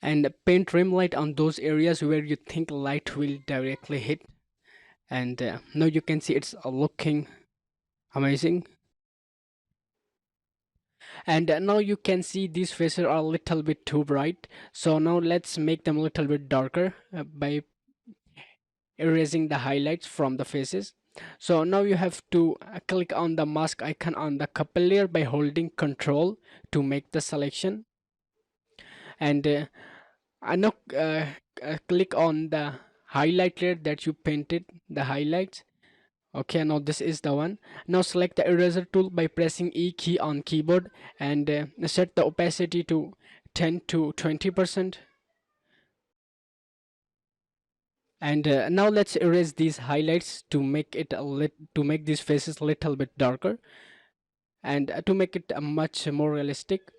and paint rim light on those areas where you think light will directly hit. And now you can see it's looking amazing. And now you can see these faces are a little bit too bright, so now let's make them a little bit darker by erasing the highlights from the faces. So now you have to click on the mask icon on the couple layer by holding Control to make the selection, and now click on the highlight layer that you painted the highlights. Okay, now this is the one. Now select the eraser tool by pressing E key on keyboard, and set the opacity to 10 to 20%. And now let's erase these highlights to make it to make these faces a little bit darker, and to make it much more realistic.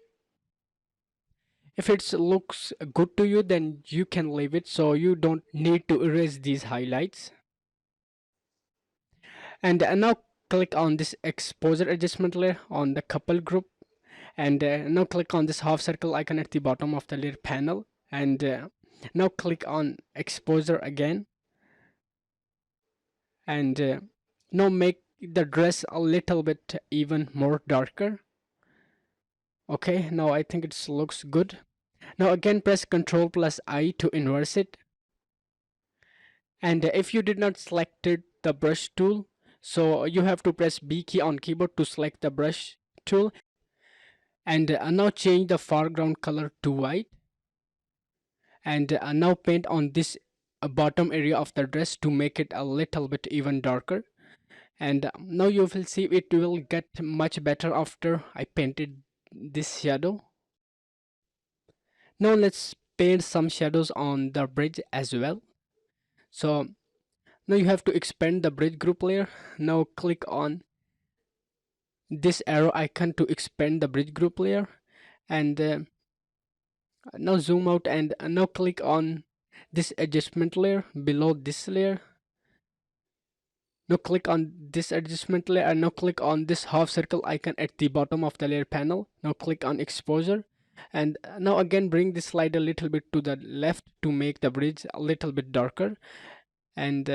If it looks good to you, then you can leave it, so you don't need to erase these highlights. And now click on this exposure adjustment layer on the couple group, and now click on this half circle icon at the bottom of the layer panel, and now click on exposure again, and now make the dress a little bit even more darker. Okay, now I think it looks good. Now again press Ctrl plus I to inverse it, and if you did not select the brush tool, so you have to press B key on keyboard to select the brush tool, and now change the foreground color to white, and now paint on this bottom area of the dress to make it a little bit even darker. And now you will see it will get much better after I painted this shadow. Now let's paint some shadows on the bridge as well. So now you have to expand the bridge group layer. Now click on this arrow icon to expand the bridge group layer, and now zoom out, and now click on this adjustment layer below this layer. Now click on this adjustment layer, and now click on this half circle icon at the bottom of the layer panel. Now click on exposure, and now again bring this slide a little bit to the left to make the bridge a little bit darker. And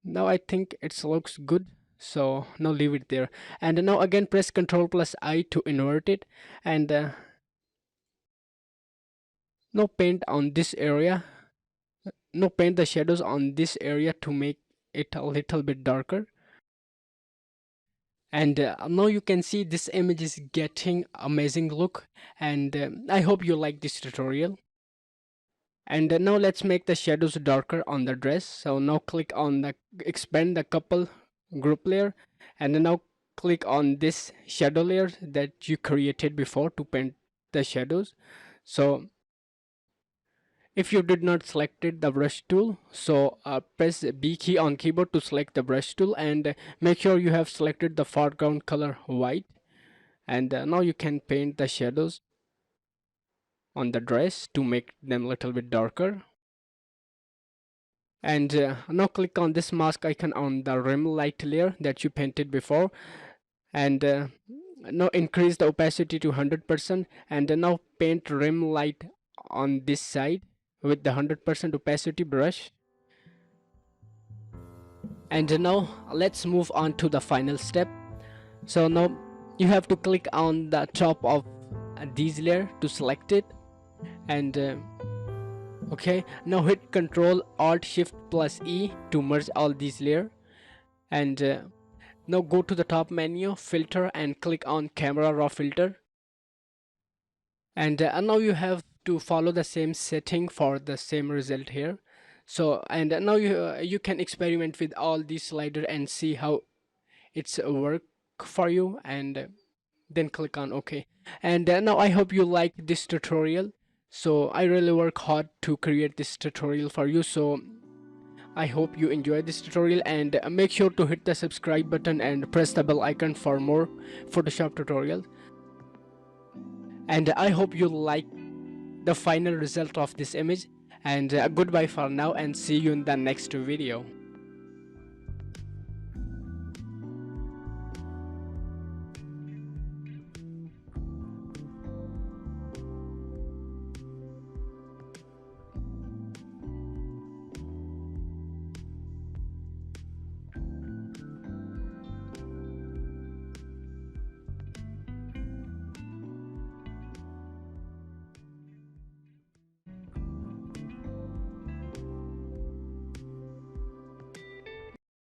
now I think it looks good, so now leave it there. And now again press Ctrl plus I to invert it, and now paint on this area. Now paint the shadows on this area to make it a little bit darker. And now you can see this image is getting amazing look, and I hope you like this tutorial. And now let's make the shadows darker on the dress. So now click on the expand the couple group layer, and then now click on this shadow layer that you created before to paint the shadows. So if you did not selected the brush tool, so press B key on keyboard to select the brush tool, and make sure you have selected the foreground color white. And now you can paint the shadows on the dress to make them a little bit darker. And now click on this mask icon on the rim light layer that you painted before, and now increase the opacity to 100%, and now paint rim light on this side with the 100% opacity brush. And now let's move on to the final step. So now you have to click on the top of these layer to select it, and okay, now hit Ctrl Alt Shift plus E to merge all these layers. And now go to the top menu, filter, and click on camera raw filter. And now you have to follow the same setting for the same result here. So and now you can experiment with all these slider and see how it's work for you, and then click on OK. And now I hope you like this tutorial. So I really work hard to create this tutorial for you, so I hope you enjoyed this tutorial, and make sure to hit the subscribe button and press the bell icon for more Photoshop tutorials. And I hope you like the final result of this image, and goodbye for now, and see you in the next video.